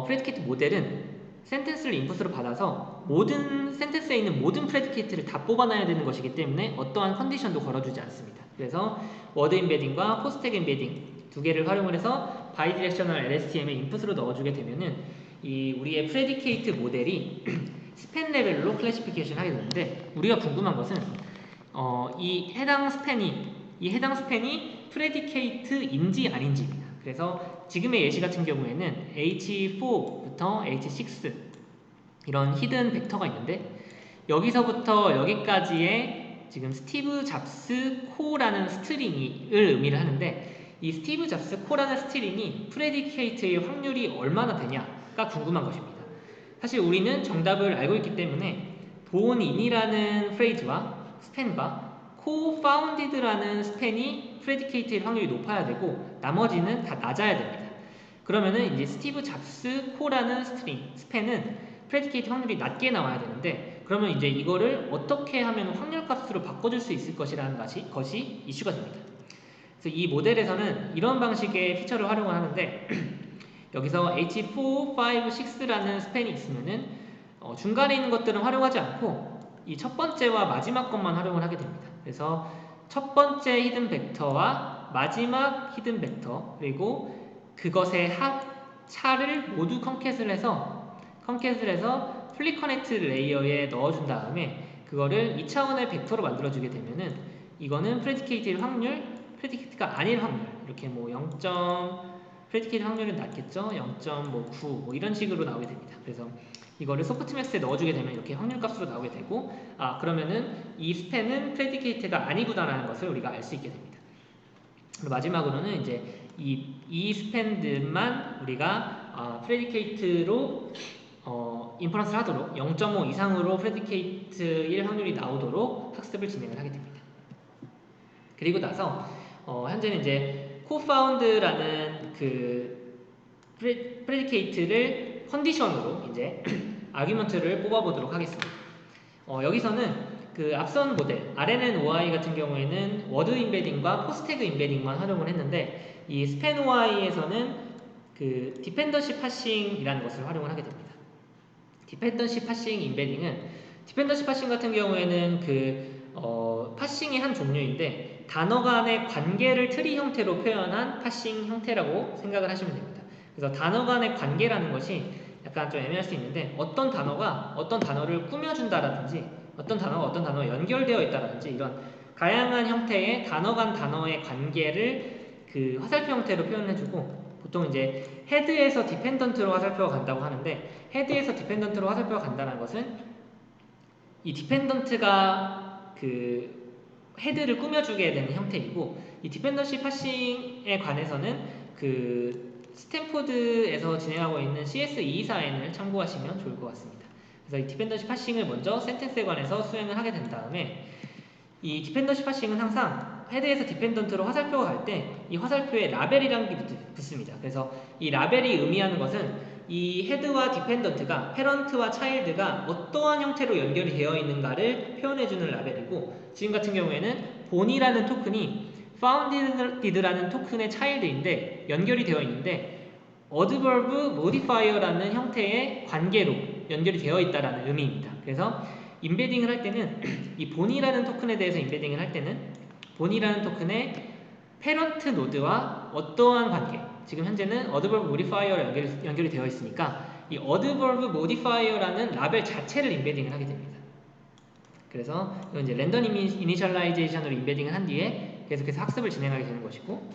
프레디케이트 모델은 센텐스를 인풋으로 받아서 모든 센텐스에 있는 모든 프레디케이트를 다 뽑아놔야 되는 것이기 때문에 어떠한 컨디션도 걸어주지 않습니다. 그래서 워드 임베딩과 포스태그 임베딩 두 개를 활용을 해서 바이디렉셔널 LSTM에 인풋으로 넣어주게 되면은 이 우리의 프레디케이트 모델이 스팬 레벨로 클래시피케이션 하게 되는데, 우리가 궁금한 것은 이 해당 스팬이 프레디케이트인지 아닌지입니다. 그래서 지금의 예시 같은 경우에는 H4부터 H6 이런 히든 벡터가 있는데, 여기서부터 여기까지의 지금 스티브 잡스 코라는 스트링을 의미를 하는데, 이 스티브 잡스 코라는 스트링이 프레디케이트의 확률이 얼마나 되냐가 궁금한 것입니다. 사실 우리는 정답을 알고 있기 때문에 본인이라는 프레이즈와 스팬과 co-founded라는 스팬이 프레디케이트의 확률이 높아야 되고 나머지는 다 낮아야 됩니다. 그러면은 이제 스티브 잡스 코라는 스팬은 프레디케이트 확률이 낮게 나와야 되는데, 그러면 이제 이거를 어떻게 하면 확률 값으로 바꿔줄 수 있을 것이라는 것이 이슈가 됩니다. 그래서 이 모델에서는 이런 방식의 피처를 활용을 하는데, 여기서 H4, 5, 6라는 스팬이 있으면은 중간에 있는 것들은 활용하지 않고 이 첫 번째와 마지막 것만 활용을 하게 됩니다. 그래서 첫 번째 히든 벡터와 마지막 히든 벡터 그리고 그것의 합차를 모두 컨캣을 해서 플립 커넥트 레이어에 넣어준 다음에 그거를 2차원의 벡터로 만들어주게 되면은 이거는 프레디케이트일 확률, 프레디케이트가 아닐 확률 이렇게 뭐 0. 프레디케이트 확률은 낮겠죠? 0.9 뭐 이런 식으로 나오게 됩니다. 그래서 이거를 소프트맥스에 넣어주게 되면 이렇게 확률값으로 나오게 되고 그러면은 이 스팬은 프레디케이트가 아니구나라는 것을 우리가 알 수 있게 됩니다. 그리고 마지막으로는 이제 이 스팬들만 우리가 프레디케이트로 인퍼런스를 하도록 0.5 이상으로 프레디케이트일 확률이 나오도록 학습을 진행을 하게 됩니다. 그리고 나서 현재는 이제 코파운드라는 그 프레디케이트를 컨디션으로 이제 아규먼트를 뽑아보도록 하겠습니다. 여기서는 그 앞선 모델 RNN-OI 같은 경우에는 워드 인베딩과 포스태그 인베딩만 활용을 했는데 이 스팬 OI에서는 그 디펜던시 파싱이라는 것을 활용을 하게 됩니다. 디펜던시 파싱 인베딩은 디펜던시 파싱 같은 경우에는 파싱의 한 종류인데 단어 간의 관계를 트리 형태로 표현한 파싱 형태라고 생각을 하시면 됩니다. 그래서 단어 간의 관계라는 것이 약간 좀 애매할 수 있는데 어떤 단어가 어떤 단어를 꾸며준다라든지 어떤 단어가 어떤 단어와 연결되어 있다라든지 이런 다양한 형태의 단어 간 단어의 관계를 그 화살표 형태로 표현해주고 보통 이제 헤드에서 디펜던트로 화살표가 간다고 하는데 헤드에서 디펜던트로 화살표가 간다는 것은 이 디펜던트가 그 헤드를 꾸며주게 되는 형태이고 이 디펜던시 파싱에 관해서는 그 스탠포드에서 진행하고 있는 CS224N을 참고하시면 좋을 것 같습니다. 그래서 이 디펜던시 파싱을 먼저 센텐스에 관해서 수행을 하게 된 다음에 이 디펜던시 파싱은 항상 헤드에서 디펜던트로 화살표가 갈 때 이 화살표에 라벨이라는 게 붙습니다. 그래서 이 라벨이 의미하는 것은 이 헤드와 디펜던트가 페런트와 차일드가 어떠한 형태로 연결이 되어 있는가를 표현해주는 라벨이고 지금 같은 경우에는 본이라는 토큰이 founded라는 토큰의 차일드인데 연결이 되어 있는데 adverb modifier라는 형태의 관계로 연결이 되어 있다는 의미입니다. 그래서 인베딩을 할 때는 이 본이라는 토큰에 대해서 인베딩을 할 때는 본이라는 토큰의 페런트 노드와 어떠한 관계 지금 현재는 adverb modifier로 연결이 되어 있으니까 이 adverb modifier라는 라벨 자체를 인베딩을 하게 됩니다. 그래서 이건 이제 랜덤 이니셜라이제이션으로 인베딩을 한 뒤에 계속해서 학습을 진행하게 되는 것이고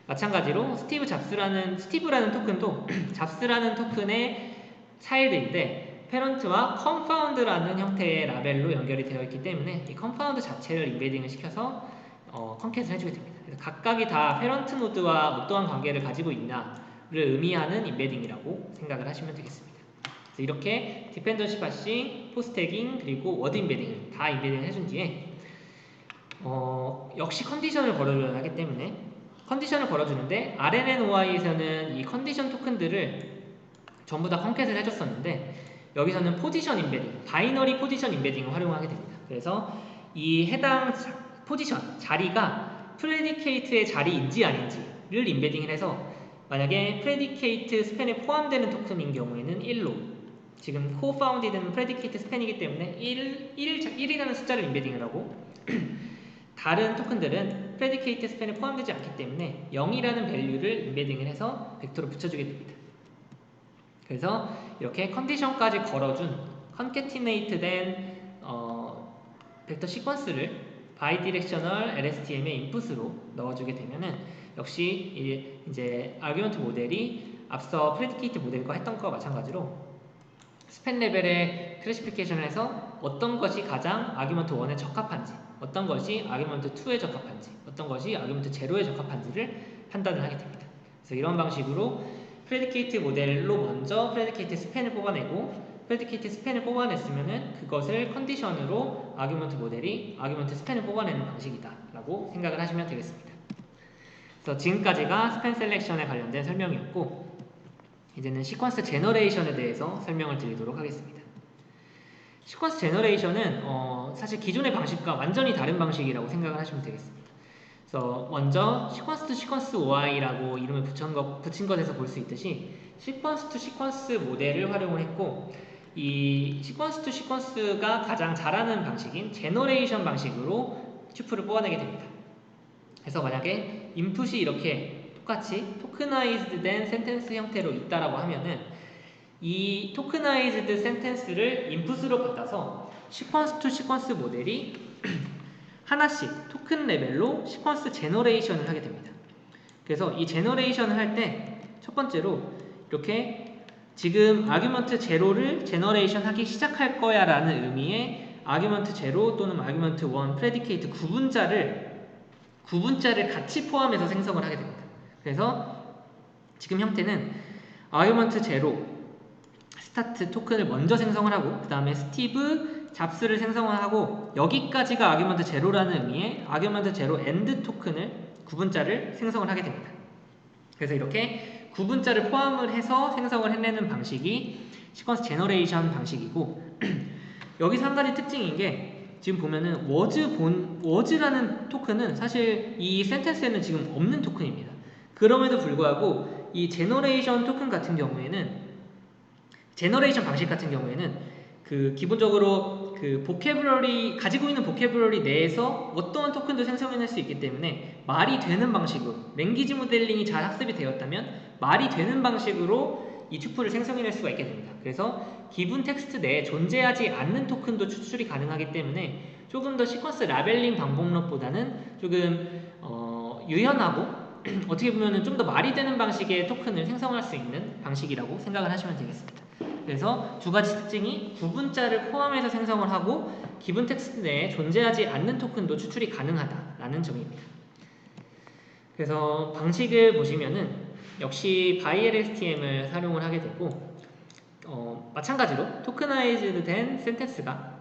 마찬가지로 스티브라는 토큰도 잡스라는 토큰의 차일드인데 페런트와 confound라는 형태의 라벨로 연결이 되어 있기 때문에 이 confound 자체를 인베딩을 시켜서 컨캣을 해주게 됩니다. 그래서 각각이 다 페런트 노드와 어떠한 관계를 가지고 있나를 의미하는 인베딩이라고 생각을 하시면 되겠습니다. 그래서 이렇게 디펜던시 파싱, 포스태깅 그리고 워드 인베딩을 다 인베딩을 해준 뒤에 역시 컨디션을 걸어줘야 하기 때문에 컨디션을 걸어주는데 RNN-OI에서는 이 컨디션 토큰들을 전부 다 컨캣을 해줬었는데 여기서는 포지션 인베딩, 바이너리 포지션 인베딩을 활용하게 됩니다. 그래서 이 해당 포지션, 자리가 프레디케이트의 자리인지 아닌지를 인베딩을 해서 만약에 프레디케이트 스팬에 포함되는 토큰인 경우에는 1로 지금 co-founded는 프레디케이트 스팬이기 때문에 1이라는 숫자를 인베딩을 하고 다른 토큰들은 프레디케이트 스팬에 포함되지 않기 때문에 0이라는 밸류를 인베딩을 해서 벡터로 붙여주게 됩니다. 그래서 이렇게 컨디션까지 걸어준 컨캐티네이트 된 벡터 시퀀스를 바이디렉셔널 LSTM의 인풋으로 넣어주게 되면은 역시 이제 아규먼트 모델이 앞서 프레디케이트 모델과 했던 것과 마찬가지로 스팬 레벨의 클래시피케이션을 해서 어떤 것이 가장 아규먼트 1에 적합한지 어떤 것이 아규먼트 2에 적합한지 어떤 것이 아규먼트 0에 적합한지를 판단을 하게 됩니다. 그래서 이런 방식으로 프레디케이트 모델로 먼저 프레디케이트 스팬을 뽑아내고 프레디케이트 스팬을 뽑아냈으면은 그것을 컨디션으로 아규먼트 모델이 아규먼트 스팬을 뽑아내는 방식이다 라고 생각을 하시면 되겠습니다. 그래서 지금까지가 스팬 셀렉션에 관련된 설명이었고 이제는 시퀀스 제너레이션에 대해서 설명을 드리도록 하겠습니다. 시퀀스 제너레이션은 사실 기존의 방식과 완전히 다른 방식이라고 생각을 하시면 되겠습니다. 그래서 먼저 시퀀스 투 시퀀스 OI라고 이름을 붙인 것에서 볼 수 있듯이 시퀀스 투 시퀀스 모델을 활용을 했고 이 시퀀스 투 시퀀스가 가장 잘하는 방식인 제너레이션 방식으로 튜플을 뽑아내게 됩니다. 그래서 만약에 인풋이 이렇게 똑같이 토크나이즈드 된 센텐스 형태로 있다라고 하면은 이 토크나이즈드 센텐스를 인풋으로 받아서 시퀀스 투 시퀀스 모델이 하나씩 토큰 레벨로 시퀀스 제너레이션을 하게 됩니다. 그래서 이 제너레이션을 할 때 첫 번째로 이렇게 지금 아규먼트 제로를 제너레이션 하기 시작할 거야 라는 의미의 아규먼트 제로 또는 아규먼트 1 프레디케이트 구분자를 같이 포함해서 생성을 하게 됩니다. 그래서 지금 형태는 아규먼트 제로 스타트 토큰을 먼저 생성을 하고 그 다음에 스티브 잡스를 생성을 하고 여기까지가 아규먼트 제로라는 의미의 아규먼트 제로 엔드 토큰을 구분자를 생성을 하게 됩니다. 그래서 이렇게 구분자를 포함을 해서 생성을 해내는 방식이 시퀀스 제너레이션 방식이고 여기서 한 가지 특징인 게 지금 보면은 워즈라는 토큰은 사실 이 센텐스에는 지금 없는 토큰입니다. 그럼에도 불구하고 이 제너레이션 토큰 같은 경우에는 제너레이션 방식 같은 경우에는 그 기본적으로 그 보캐블러리 가지고 있는 보캐블러리 내에서 어떠한 토큰도 생성해낼 수 있기 때문에 말이 되는 방식으로 랭귀지 모델링이 잘 학습이 되었다면 말이 되는 방식으로 이 튜플을 생성해낼 수가 있게 됩니다. 그래서 기본 텍스트 내에 존재하지 않는 토큰도 추출이 가능하기 때문에 조금 더 시퀀스 라벨링 방법론보다는 조금 유연하고 어떻게 보면 좀 더 말이 되는 방식의 토큰을 생성할 수 있는 방식이라고 생각을 하시면 되겠습니다. 그래서 두 가지 특징이 구분자를 포함해서 생성을 하고 기본 텍스트 내에 존재하지 않는 토큰도 추출이 가능하다라는 점입니다. 그래서 방식을 보시면은 역시 ByLSTM을 활용을 하게 되고 마찬가지로 토크나이즈드 된 센텐스가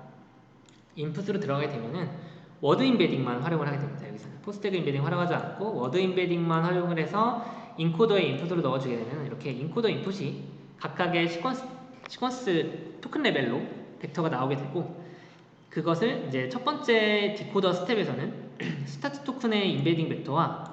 인풋으로 들어가게 되면은 워드 인베딩만 활용을 하게 됩니다. 여기서는 포스트태그 인베딩 활용하지 않고 워드 인베딩만 활용을 해서 인코더에 인풋으로 넣어주게 되면 이렇게 인코더 인풋이 각각의 시퀀스 토큰 레벨로 벡터가 나오게 되고 그것을 이제 첫 번째 디코더 스텝에서는 스타트 토큰의 인베딩 벡터와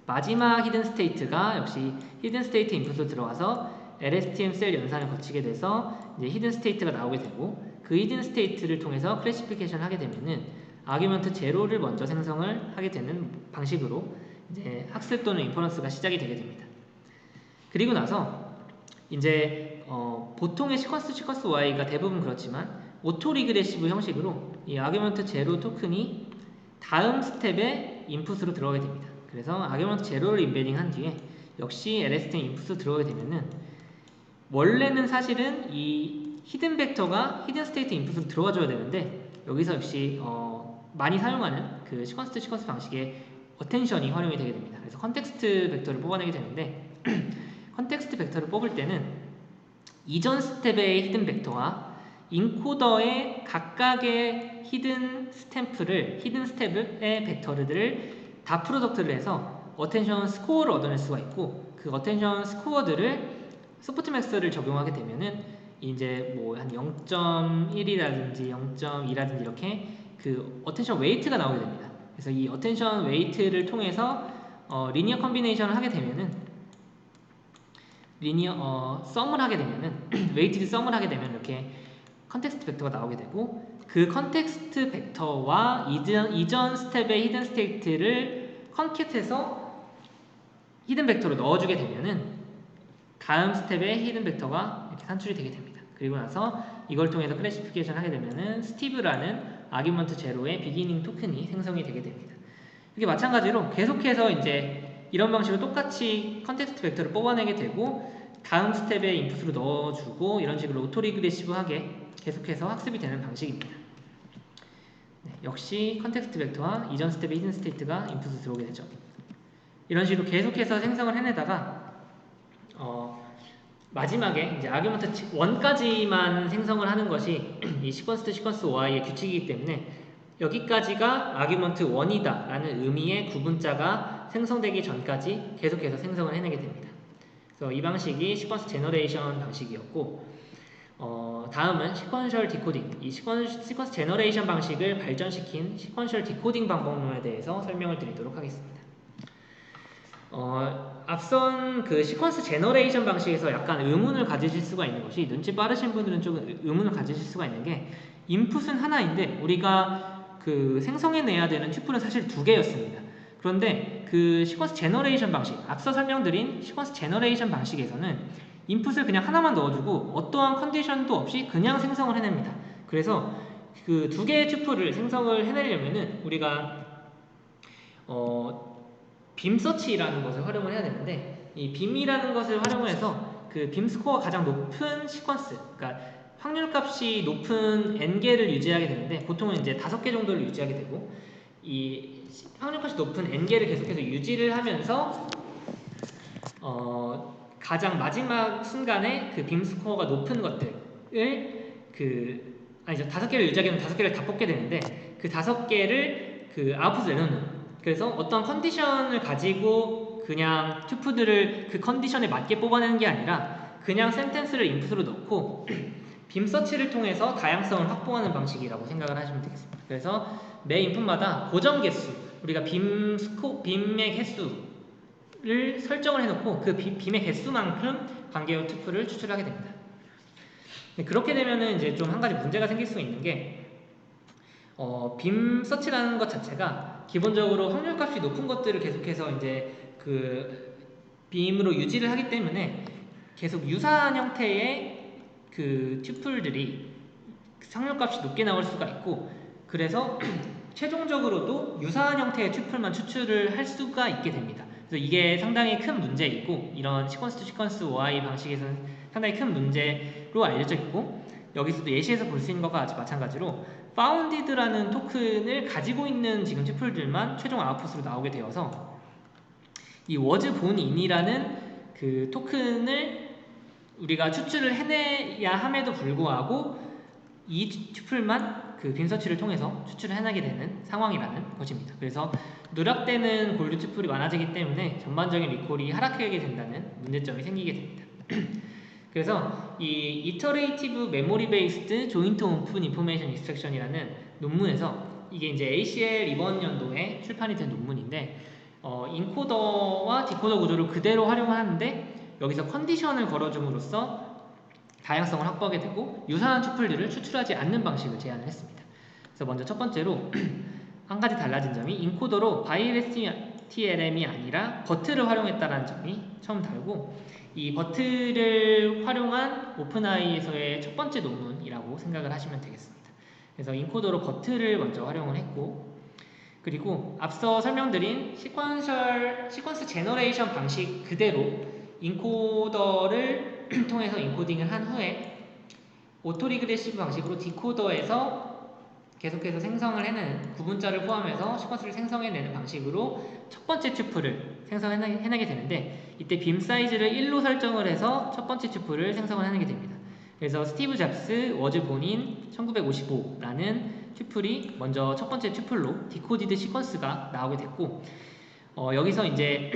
마지막 히든 스테이트가 역시 히든 스테이트 인풋으로 들어가서 LSTM 셀 연산을 거치게 돼서 이제 히든 스테이트가 나오게 되고 그 히든 스테이트를 통해서 클래시피케이션을 하게 되면은 아규먼트 제로를 먼저 생성을 하게 되는 방식으로 이제 학습 또는 인퍼런스가 시작이 되게 됩니다. 그리고 나서 이제 보통의 시퀀스 Y가 대부분 그렇지만 오토 리그레시브 형식으로 이 아규먼트 제로 토큰이 다음 스텝에 인풋으로 들어가게 됩니다. 그래서 아규먼트 제로를 인베딩 한 뒤에 역시 LSTM 인풋으로 들어가게 되면은 원래는 사실은 이 히든 벡터가 히든 스테이트 인풋으로 들어가 줘야 되는데 여기서 역시 많이 사용하는 그 시퀀스 방식의 어텐션이 활용이 되게 됩니다. 그래서 컨텍스트 벡터를 뽑아내게 되는데 컨텍스트 벡터를 뽑을 때는 이전 스텝의 히든 벡터와 인코더의 각각의 히든 스텝의 벡터들을 다 프로덕트를 해서 어텐션 스코어를 얻어낼 수가 있고 그 어텐션 스코어들을 소프트맥스를 적용하게 되면은 이제 뭐 한 0.1이라든지 0.2라든지 이렇게 그 어텐션 웨이트가 나오게 됩니다. 그래서 이 어텐션 웨이트를 통해서 리니어 컨비네이션을 하게 되면은 썸을 하게 되면은 웨이티드 썸을 하게 되면 이렇게 컨텍스트 벡터가 나오게 되고 그 컨텍스트 벡터와 이전 스텝의 히든 스테이트를 컨캣해서 히든 벡터로 넣어주게 되면은 다음 스텝의 히든 벡터가 이렇게 산출이 되게 됩니다. 그리고 나서 이걸 통해서 클래시피케이션 하게 되면은 스티브라는 아규먼트 제로의 비기닝 토큰이 생성이 되게 됩니다. 이게 마찬가지로 계속해서 이제 이런 방식으로 똑같이 컨텍스트 벡터를 뽑아내게 되고 다음 스텝에 인풋으로 넣어주고 이런 식으로 오토리그레시브하게 계속해서 학습이 되는 방식입니다. 네, 역시 컨텍스트 벡터와 이전 스텝의 히든 스테이트가 인풋으로 들어오게 되죠. 이런 식으로 계속해서 생성을 해내다가 마지막에 이제 아규먼트 1까지만 생성을 하는 것이 이 시퀀스 투 시퀀스 Y의 규칙이기 때문에 여기까지가 아규먼트 1이다 라는 의미의 구분자가 생성되기 전까지 계속해서 생성을 해내게 됩니다. 그래서 이 방식이 시퀀스 제너레이션 방식이었고 다음은 시퀀셜 디코딩, 이 시퀀스 제너레이션 방식을 발전시킨 시퀀셜 디코딩 방법론에 대해서 설명을 드리도록 하겠습니다. 앞선 그 시퀀스 제너레이션 방식에서 약간 의문을 가지실 수가 있는 것이 눈치 빠르신 분들은 좀 의문을 가지실 수가 있는 게 인풋은 하나인데 우리가 그 생성해내야 되는 튜플은 사실 2개였습니다. 그런데 그 시퀀스 제너레이션 방식, 앞서 설명드린 시퀀스 제너레이션 방식에서는 인풋을 그냥 하나만 넣어주고 어떠한 컨디션도 없이 그냥 생성을 해냅니다. 그래서 그 두 개의 튜플을 생성을 해내려면은 우리가 빔 서치라는 것을 활용을 해야 되는데, 이 빔이라는 것을 활용해서 그 빔 스코어가 가장 높은 시퀀스, 그러니까 확률값이 높은 n개를 유지하게 되는데, 보통은 이제 5개 정도를 유지하게 되고, 이 확률값이 높은 n개를 계속해서 유지를 하면서 가장 마지막 순간에 그 빔 스코어가 높은 것들을 아니죠, 5개를 유지하게 되면 5개를 다 뽑게 되는데, 그 5개를 그 아웃풋을 내놓는, 그래서 어떤 컨디션을 가지고 그냥 튜프들을 그 컨디션에 맞게 뽑아내는 게 아니라 그냥 센텐스를 인풋으로 넣고 빔 서치를 통해서 다양성을 확보하는 방식이라고 생각을 하시면 되겠습니다. 그래서 매 인풋마다 고정 개수, 우리가 빔의 개수를 설정을 해놓고 그 빔의 개수만큼 관계어 튜플을 추출하게 됩니다. 그렇게 되면은 이제 좀 한 가지 문제가 생길 수 있는 게, 빔 서치라는 것 자체가 기본적으로 확률값이 높은 것들을 계속해서 이제 그 빔으로 유지를 하기 때문에 계속 유사한 형태의 그 튜플들이 확률값이 높게 나올 수가 있고, 그래서 최종적으로도 유사한 형태의 튜플만 추출을 할 수가 있게 됩니다. 그래서 이게 상당히 큰 문제이고, 이런 시퀀스 투 시퀀스 OI 방식에서는 상당히 큰 문제로 알려져 있고, 여기서도 예시에서 볼 수 있는 것과 마찬가지로 founded라는 토큰을 가지고 있는 지금 튜플들만 최종 아웃풋으로 나오게 되어서 이 was born in이라는 그 토큰을 우리가 추출을 해내야 함에도 불구하고 이 튜플만 그 빔 서치를 통해서 추출을 해내게 되는 상황이라는 것입니다. 그래서 누락되는 골드 튜플이 많아지기 때문에 전반적인 리콜이 하락하게 된다는 문제점이 생기게 됩니다. 그래서 이 Iterative Memory Based Joint Open Information Extraction이라는 논문에서, 이게 이제 ACL 이번 연도에 출판이 된 논문인데, 인코더와 디코더 구조를 그대로 활용하는데 여기서 컨디션을 걸어줌으로써 다양성을 확보하게 되고 유사한 튜플들을 추출하지 않는 방식을 제안을 했습니다. 그래서 먼저 첫 번째로 한 가지 달라진 점이 인코더로 biLSTM이 아니라 버트를 활용했다는 점이 처음 다르고, 이 버트를 활용한 오픈AI에서의 첫 번째 논문이라고 생각을 하시면 되겠습니다. 그래서 인코더로 버트를 먼저 활용을 했고, 그리고 앞서 설명드린 시퀀스 제너레이션 방식 그대로 인코더를 통해서 인코딩을 한 후에 오토리그레시브 방식으로 디코더에서 계속해서 생성을 해내는, 구분자를 포함해서 시퀀스를 생성해내는 방식으로 첫 번째 튜플을 생성해내게 되는데, 이때 빔 사이즈를 1로 설정을 해서 첫 번째 튜플을 생성을 해내게 됩니다. 그래서 스티브 잡스 was born in 1955라는 튜플이 먼저 첫 번째 튜플로 디코디드 시퀀스가 나오게 됐고, 여기서 이제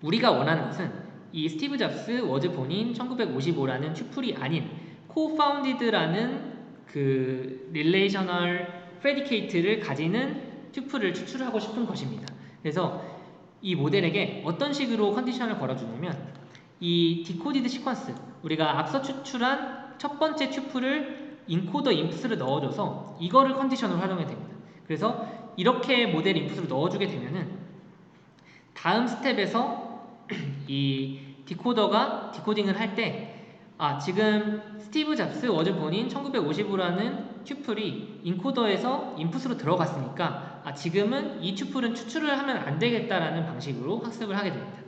우리가 원하는 것은 이 스티브 잡스 was born in 1955라는 튜플이 아닌 co-founded라는 그 릴레이셔널 프레디케이트를 가지는 튜플을 추출하고 싶은 것입니다. 그래서 이 모델에게 어떤 식으로 컨디션을 걸어주냐면, 이 디코디드 시퀀스, 우리가 앞서 추출한 첫 번째 튜플을 인코더 인풋으로 넣어줘서 이거를 컨디션으로 활용해야 됩니다. 그래서 이렇게 모델 인풋으로 넣어주게 되면은 다음 스텝에서 이 디코더가 디코딩을 할 때, 지금 스티브 잡스 was born in 1955라는 튜플이 인코더에서 인풋으로 들어갔으니까 지금은 이 튜플은 추출을 하면 안 되겠다라는 방식으로 학습을 하게 됩니다.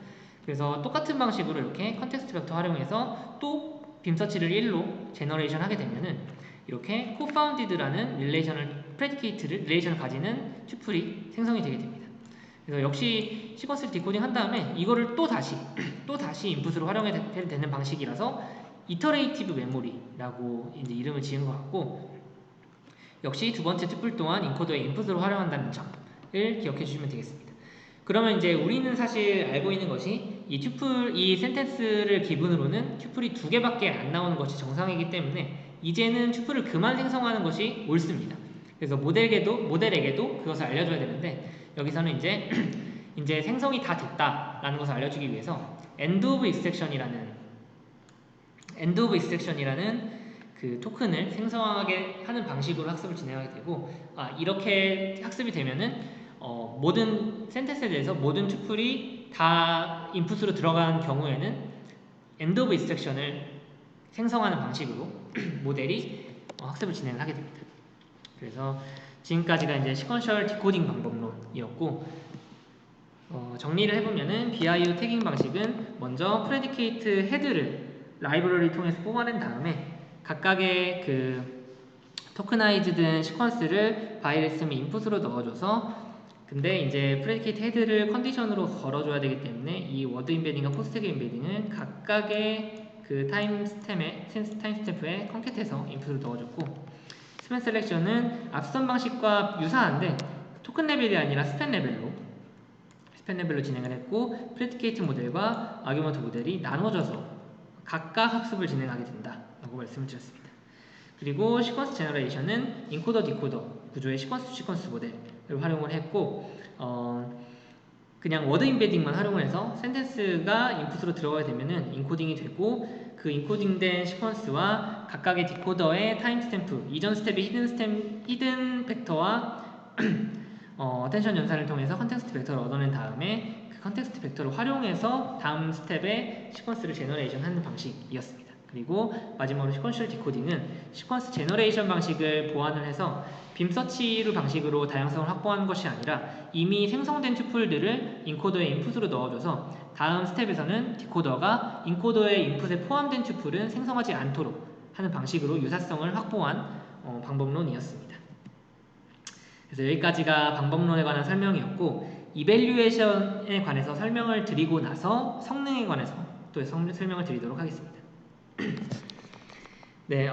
그래서 똑같은 방식으로 이렇게 컨텍스트 벡터 활용해서 또 빔 서치를 1로 제너레이션 하게 되면은 이렇게 co-founded라는 릴레이션을 가지는 튜플이 생성이 되게 됩니다. 그래서 역시 시퀀스를 디코딩 한 다음에 이거를 또 다시 인풋으로 활용해도 되는 방식이라서 이터레이티브 메모리라고 이제 이름을 지은 것 같고, 역시 두 번째 튜플 또한 인코더의 인풋으로 활용한다는 점을 기억해 주시면 되겠습니다. 그러면 이제 우리는 사실 알고 있는 것이 이 센텐스를 기본으로는 튜플이 2개밖에 안 나오는 것이 정상이기 때문에 이제는 튜플을 그만 생성하는 것이 옳습니다. 그래서 모델에게도 그것을 알려줘야 되는데, 여기서는 이제 생성이 다 됐다라는 것을 알려주기 위해서 end of extraction이라는 그 토큰을 생성하게 하는 방식으로 학습을 진행하게 되고, 이렇게 학습이 되면은 모든 센텐스에 대해서 모든 투플이 다 인풋으로 들어간 경우에는 end of instruction을 생성하는 방식으로 모델이 학습을 진행을 하게 됩니다. 그래서 지금까지가 이제 시퀀셜 디코딩 방법론이었고, 정리를 해보면은 BIO 태깅 방식은 먼저 프레디케이트 헤드를 라이브러리 통해서 뽑아낸 다음에 각각의 그 토크나이즈된 시퀀스를 바이레스미 인풋으로 넣어줘서, 근데 이제 프레디케이트 헤드를 컨디션으로 걸어줘야 되기 때문에 이 워드 인베딩과 포스트택 인베딩은 각각의 그 타임스탬프에 컨캣해서 인풋을 넣어줬고, 스팬 셀렉션은 앞선 방식과 유사한데 토큰 레벨이 아니라 스팬 레벨로 진행을 했고, 프레디케이트 모델과 아규먼트 모델이 나눠져서 각각 학습을 진행하게 된다라고 말씀을 드렸습니다. 그리고 시퀀스 제너레이션은 인코더 디코더 구조의 시퀀스 투 시퀀스 모델을 활용을 했고, 그냥 워드 인베딩만 활용을 해서 센텐스가 인풋으로 들어가게 되면은 인코딩이 되고, 그 인코딩된 시퀀스와 각각의 디코더의 타임스탬프, 이전 스텝의 히든 벡터와 어텐션 연산을 통해서 컨텍스트 벡터를 얻어낸 다음에 그 컨텍스트 벡터를 활용해서 다음 스텝의 시퀀스를 제너레이션 하는 방식이었습니다. 그리고 마지막으로 시퀀셜 디코딩은 시퀀스 제너레이션 방식을 보완을 해서 빔 서치로 방식으로 다양성을 확보하는 것이 아니라 이미 생성된 튜플들을 인코더의 인풋으로 넣어줘서 다음 스텝에서는 디코더가 인코더의 인풋에 포함된 튜플은 생성하지 않도록 하는 방식으로 유사성을 확보한 방법론이었습니다. 그래서 여기까지가 방법론에 관한 설명이었고, 이밸류에이션에 관해서 설명을 드리고 나서 성능에 관해서 또 설명을 드리도록 하겠습니다. 네,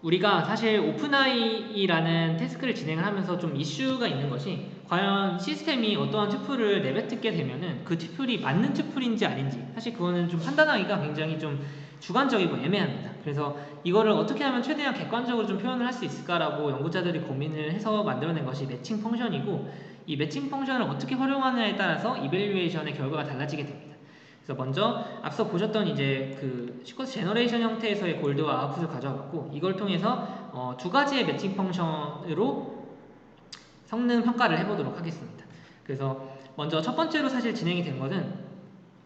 우리가 사실 오픈AI라는 태스크를 진행을 하면서 좀 이슈가 있는 것이, 과연 시스템이 어떠한 튜플을 내뱉게 되면은 그 튜플이 맞는 튜플인지 아닌지, 사실 그거는 좀 판단하기가 굉장히 좀 주관적이고 애매합니다. 그래서 이거를 어떻게 하면 최대한 객관적으로 좀 표현을 할 수 있을까라고 연구자들이 고민을 해서 만들어낸 것이 매칭 펑션이고, 이 매칭 펑션을 어떻게 활용하느냐에 따라서 이밸류에이션의 결과가 달라지게 됩니다. 그래서 먼저 앞서 보셨던 이제 그 시퀀스 제너레이션 형태에서의 골드와 아웃풋을 가져왔고, 이걸 통해서 두 가지의 매칭 펑션으로 성능 평가를 해보도록 하겠습니다. 그래서 먼저 첫 번째로 사실 진행이 된 것은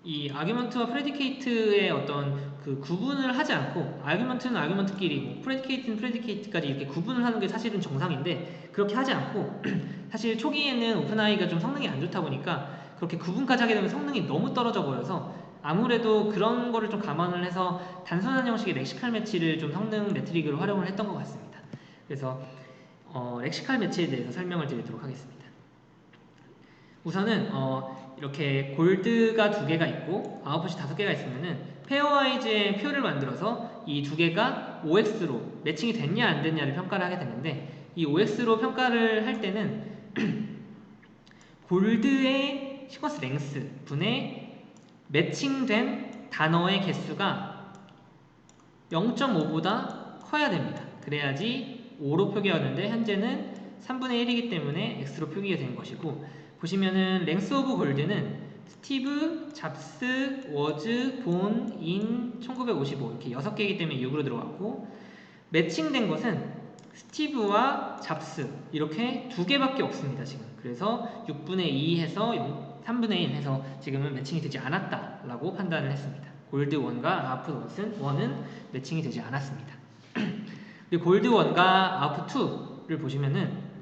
이 아규먼트와 프레디케이트의 어떤 그 구분을 하지 않고, 아규먼트는 아규먼트끼리, 프레디케이트는 프레디케이트까지 이렇게 구분을 하는 게 사실은 정상인데, 그렇게 하지 않고 사실 초기에는 오픈AI가 좀 성능이 안 좋다 보니까 그렇게 구분까지 하게 되면 성능이 너무 떨어져 버려서, 아무래도 그런 거를 좀 감안을 해서 단순한 형식의 렉시칼 매치를 좀 성능 매트릭으로 활용을 했던 것 같습니다. 그래서 렉시칼 매치에 대해서 설명을 드리도록 하겠습니다. 우선은 이렇게 골드가 2개가 있고 아웃풋이 5개가 있으면은 페어와이즈의 표를 만들어서 이 2개가 OX로 매칭이 됐냐 안 됐냐를 평가를 하게 되는데, 이 OX로 평가를 할 때는 골드의 시퀀스 랭스 분의 매칭된 단어의 개수가 0.5보다 커야 됩니다. 그래야지 5로 표기가 되는데, 현재는 3분의 1이기 때문에 X로 표기가 된 것이고, 보시면은 랭스 오브 골드는 스티브, 잡스, 워즈, 본, 인, 1955 이렇게 6개이기 때문에 6으로 들어갔고, 매칭된 것은 스티브와 잡스 이렇게 2개밖에 없습니다 지금. 그래서 6분의 2 해서 3분의 1 해서 지금은 매칭이 되지 않았다라고 판단을 했습니다. 골드 1과 아웃풋 1은 매칭이 되지 않았습니다. 그리고 골드 1과 아웃풋 2를 보시면은,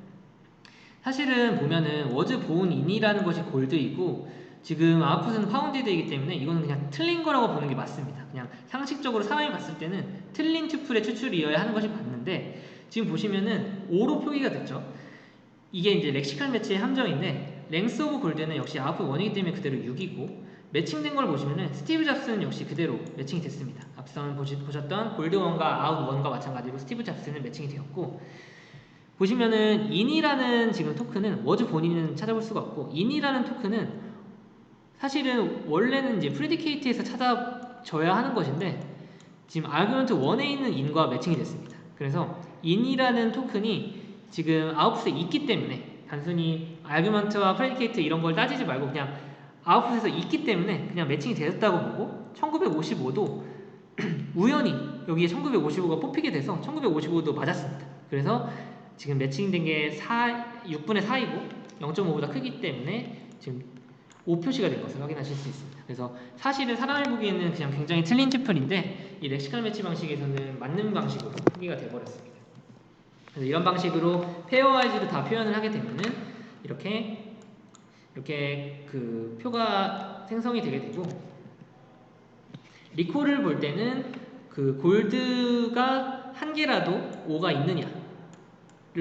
사실은 보면은 워즈 보온 인이라는 것이 골드이고 지금 아웃풋은 파운디드이기 때문에 이거는 그냥 틀린 거라고 보는 게 맞습니다. 그냥 상식적으로 사람이 봤을 때는 틀린 튜플의 추출이어야 하는 것이 맞는데, 지금 보시면은 5로 표기가 됐죠. 이게 이제 렉시칼 매치의 함정인데, 랭스 오브 골드는 역시 아웃풋 1이기 때문에 그대로 6이고, 매칭된 걸 보시면은 스티브 잡스는 역시 그대로 매칭이 됐습니다. 앞서 보셨던 골드 1과 아웃 1과 마찬가지로 스티브 잡스는 매칭이 되었고, 보시면은 인이라는 지금 토큰은 워즈 본인은 찾아볼 수가 없고, 인이라는 토큰은 사실은 원래는 이제 프레디케이트에서 찾아줘야 하는 것인데 지금 아규먼트 1에 있는 인과 매칭이 됐습니다. 그래서 인이라는 토큰이 지금 아웃풋에 있기 때문에 단순히 아규먼트와 프레디케이트 이런 걸 따지지 말고 그냥 아웃풋에서 있기 때문에 그냥 매칭이 되었다고 보고, 1955도 우연히 여기에 1955가 뽑히게 돼서 1955도 맞았습니다. 그래서 지금 매칭된 게 6분의 4이고 0.5보다 크기 때문에 지금 O 표시가 된 것을 확인하실 수 있습니다. 그래서 사실은 사람이 보기에는 그냥 굉장히 틀린 튜플인데 이 렉시컬 매치 방식에서는 맞는 방식으로 표기가 되어버렸습니다. 그래서 이런 방식으로 페어와이즈로 다 표현을 하게 되면은 이렇게 그 표가 생성이 되게 되고, 리콜을 볼 때는 그 골드가 한 개라도 5가 있느냐를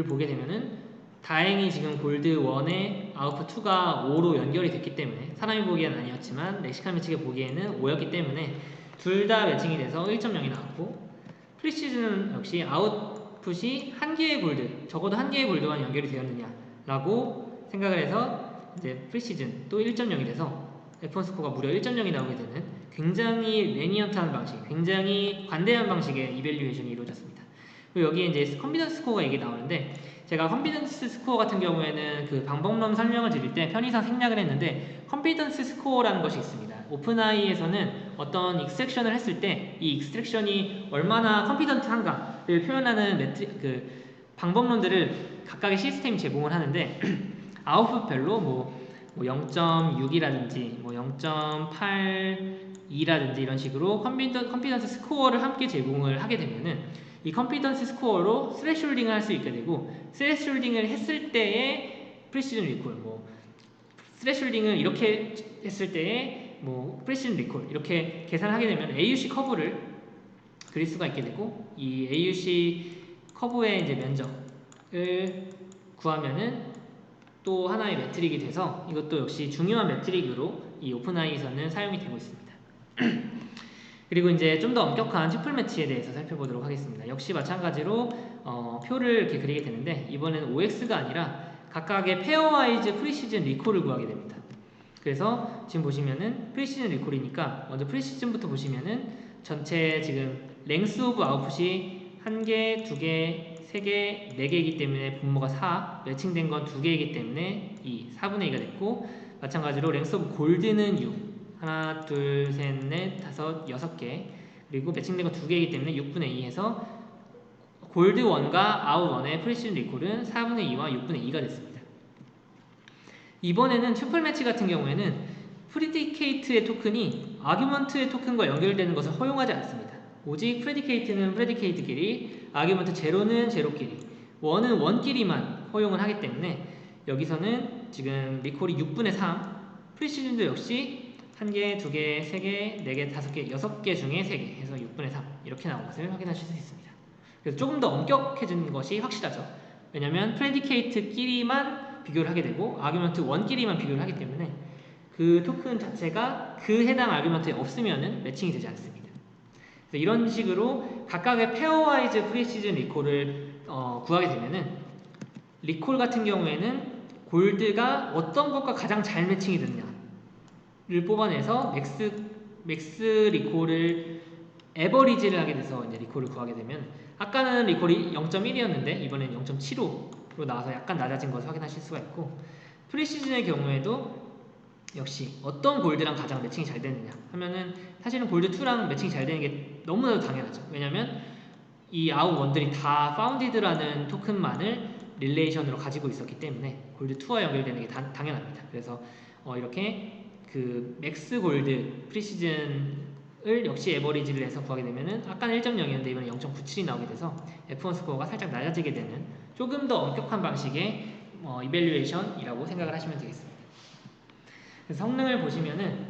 보게 되면은 다행히 지금 골드 1에 아웃풋 2가 5로 연결이 됐기 때문에, 사람이 보기에는 아니었지만 렉시컬 매치가 보기에는 5였기 때문에 둘 다 매칭이 돼서 1.0이 나왔고, 프리시즌은 역시 아웃풋이 한 개의 골드, 적어도 한 개의 골드와 연결이 되었느냐라고 생각을 해서 이제 프리시즌 또 1.0이 돼서 F1 스코어가 무려 1.0이 나오게 되는 굉장히 레니언트한 방식, 굉장히 관대한 방식의 이밸류에이션이 이루어졌습니다. 그리고 여기에 이제 컨피던스 스코어가 이게 나오는데, 제가 컨피던스 스코어 같은 경우에는 그 방법론 설명을 드릴 때 편의상 생략을 했는데, 컨피던스 스코어라는 것이 있습니다. 오픈AI에서는 어떤 익스트랙션을 했을 때 이 익스트랙션이 얼마나 컨피던트한가를 표현하는 그 방법론들을 각각의 시스템이 제공을 하는데 아웃풋별로 뭐 0.6이라든지 뭐 0.82라든지 이런 식으로 컨피던스 스코어를 함께 제공을 하게 되면은 이 컨피던스 스코어로 스레숄딩을 할 수 있게 되고, 스레숄딩을 했을 때의 프리시즌 리콜, 뭐 스레숄딩을 이렇게 했을 때의 뭐 프리시즌 리콜 이렇게 계산을 하게 되면 AUC 커브를 그릴 수가 있게 되고, 이 AUC 커브의 이제 면적을 구하면은 또 하나의 매트릭이 돼서 이것도 역시 중요한 매트릭으로 이 오픈AI에서는 사용이 되고 있습니다. 그리고 이제 좀 더 엄격한 튜플 매치에 대해서 살펴보도록 하겠습니다. 역시 마찬가지로 표를 이렇게 그리게 되는데, 이번에는 OX가 아니라 각각의 페어와이즈 프리시즌 리콜을 구하게 됩니다. 그래서 지금 보시면은 프리시즌 리콜이니까 먼저 프리시즌부터 보시면은 전체 지금 랭스 오브 아웃풋이 1개, 2개, 3개, 4개이기 때문에 분모가 4, 매칭된 건 2개이기 때문에 2, 4분의 2가 됐고, 마찬가지로 랭스 오브 골드는 6, 하나, 둘, 셋, 넷, 다섯, 6개, 그리고 매칭된 건 2개이기 때문에 6분의 2 해서 골드 1과 아웃 1의 프리시즌 리콜은 4분의 2와 6분의 2가 됐습니다. 이번에는 튜플 매치 같은 경우에는 프리디케이트의 토큰이 아규먼트의 토큰과 연결되는 것을 허용하지 않습니다. 오직 프레디케이트는 프레디케이트끼리, 아규먼트 제로는 제로끼리, 1은 1끼리만 허용을 하기 때문에 여기서는 지금 리콜이 6분의 3, 프리시즌도 역시 1개, 2개, 3개, 4개, 5개, 6개 중에 3개 해서 6분의 3 이렇게 나온 것을 확인하실 수 있습니다. 그래서 조금 더 엄격해진 것이 확실하죠. 왜냐하면 프레디케이트끼리만 비교를 하게 되고 아규먼트 1끼리만 비교를 하기 때문에 그 토큰 자체가 그 해당 아규먼트에 없으면은 매칭이 되지 않습니다. 그래서 이런 식으로 각각의 페어와이즈 프리시즌 리콜을 구하게 되면은, 리콜 같은 경우에는 골드가 어떤 것과 가장 잘 매칭이 됐냐를 뽑아내서 맥스 리콜을 에버리지를 하게 돼서 이제 리콜을 구하게 되면, 아까는 리콜이 0.1이었는데 이번엔 0.75로 나와서 약간 낮아진 것을 확인하실 수가 있고, 프리시즌의 경우에도 역시 어떤 골드랑 가장 매칭이 잘 되느냐 하면은 사실은 골드 2랑 매칭이 잘 되는 게 너무나도 당연하죠. 왜냐면 이 아웃 원들이 다 파운디드라는 토큰만을 릴레이션으로 가지고 있었기 때문에 골드 2와 연결되는 게 당연합니다. 그래서 이렇게 그 맥스 골드 프리시즌을 역시 에버리지를 해서 구하게 되면은 아까는 1.0이었는데 이번에 0.97이 나오게 돼서 F1 스코어가 살짝 낮아지게 되는 조금 더 엄격한 방식의 이밸류에이션이라고 생각을 하시면 되겠습니다. 성능을 보시면은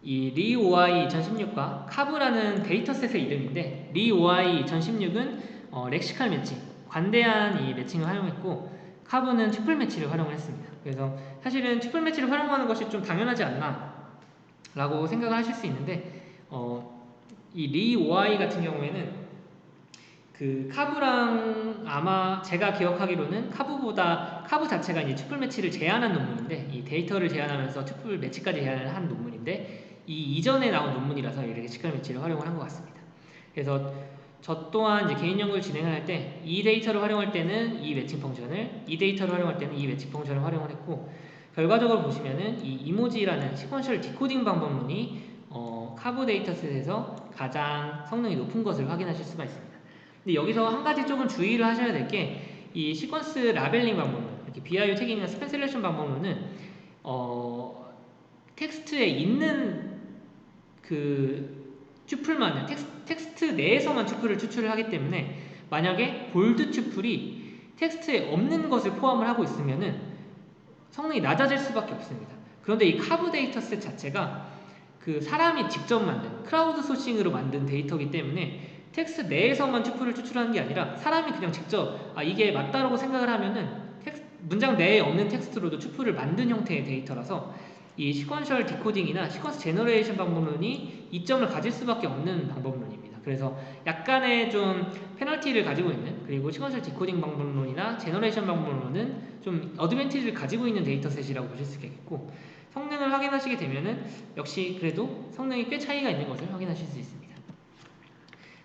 이 리OI 2016과 카브라는 데이터셋의 이름인데, 리OI 2016은 렉시컬 매치, 관대한 이 매칭을 활용했고, 카브는 튜플 매치를 활용을 했습니다. 그래서 사실은 튜플 매치를 활용하는 것이 좀 당연하지 않나 라고 생각을 하실 수 있는데, 이 리OI 같은 경우에는 그 카브랑 아마 제가 기억하기로는 카브 자체가 이제 튜플 매치를 제안한 논문인데, 이 데이터를 제안하면서 튜플 매치까지 제안을 한 논문인데, 이 이전에 나온 논문이라서 이렇게 렉시컬 매치를 활용을 한 것 같습니다. 그래서 저 또한 이제 개인 연구를 진행을 할 때 이 데이터를 활용할 때는 이 매칭 펑션을, 이 데이터를 활용할 때는 이 매칭 펑션을 활용을 했고, 결과적으로 보시면은 이 이모지라는 시퀀셜 디코딩 방법론이 카브 데이터셋에서 가장 성능이 높은 것을 확인하실 수가 있습니다. 근데 여기서 한 가지 조금 주의를 하셔야 될 게, 이 시퀀스 라벨링 방법론, 이렇게 BIO 태깅이나 스팸 셀렉션 방법론은 텍스트에 있는 그 튜플만을 텍스트 내에서만 튜플을 추출을 하기 때문에 만약에 볼드 튜플이 텍스트에 없는 것을 포함을 하고 있으면은 성능이 낮아질 수밖에 없습니다. 그런데 이 카브 데이터셋 자체가 그 사람이 직접 만든 크라우드 소싱으로 만든 데이터이기 때문에 텍스트 내에서만 튜플을 추출하는 게 아니라 사람이 그냥 직접 이게 맞다라고 생각을 하면은 문장 내에 없는 텍스트로도 튜플을 만든 형태의 데이터라서 이 시퀀셜 디코딩이나 시퀀스 제너레이션 방법론이 이점을 가질 수밖에 없는 방법론입니다. 그래서 약간의 좀 페널티를 가지고 있는, 그리고 시퀀셜 디코딩 방법론이나 제너레이션 방법론은 좀 어드밴티지를 가지고 있는 데이터셋이라고 보실 수 있겠고, 성능을 확인하시게 되면은 역시 그래도 성능이 꽤 차이가 있는 것을 확인하실 수 있습니다.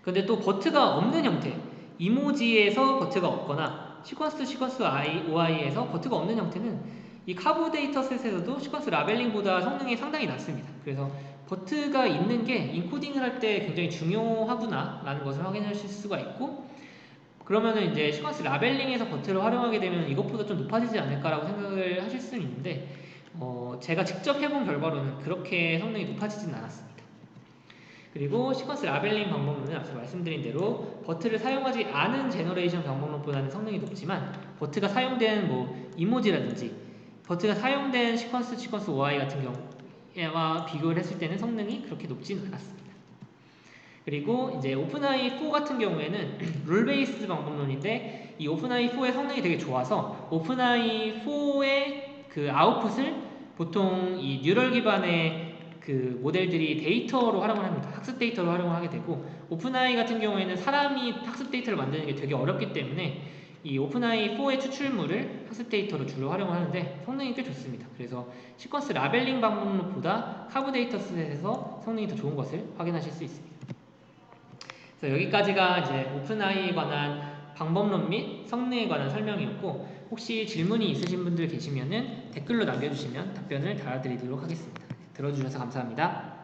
그런데 또 버트가 없는 형태, 이모지에서 버트가 없거나 시퀀스 OI에서 버트가 없는 형태는 이 카브 데이터셋에서도 시퀀스 라벨링보다 성능이 상당히 낮습니다. 그래서 버트가 있는 게 인코딩을 할 때 굉장히 중요하구나 라는 것을 확인하실 수가 있고, 그러면은 이제 시퀀스 라벨링에서 버트를 활용하게 되면 이것보다 좀 높아지지 않을까라고 생각을 하실 수는 있는데, 제가 직접 해본 결과로는 그렇게 성능이 높아지진 않았습니다. 그리고 시퀀스 라벨링 방법론은 앞서 말씀드린 대로 버트를 사용하지 않은 제너레이션 방법론보다는 성능이 높지만, 버트가 사용된 이모지라든지 버트가 사용된 시퀀스 OI 같은 경우와 비교를 했을 때는 성능이 그렇게 높지는 않았습니다. 그리고 이제 오픈AI 4 같은 경우에는 룰 베이스 방법론인데, 이 오픈AI 4의 성능이 되게 좋아서 오픈AI 4의 그 아웃풋을 보통 이 뉴럴 기반의 그 모델들이 데이터로 활용을 합니다. 학습 데이터로 활용을 하게 되고, 오픈AI 같은 경우에는 사람이 학습 데이터를 만드는 게 되게 어렵기 때문에 이 오픈AI 4의 추출물을 학습 데이터로 주로 활용을 하는데 성능이 꽤 좋습니다. 그래서 시퀀스 라벨링 방법론보다 카브 데이터셋에서 성능이 더 좋은 것을 확인하실 수 있습니다. 그래서 여기까지가 이제 오픈AI에 관한 방법론 및 성능에 관한 설명이었고, 혹시 질문이 있으신 분들 계시면은 댓글로 남겨주시면 답변을 달아드리도록 하겠습니다. 들어주셔서 감사합니다.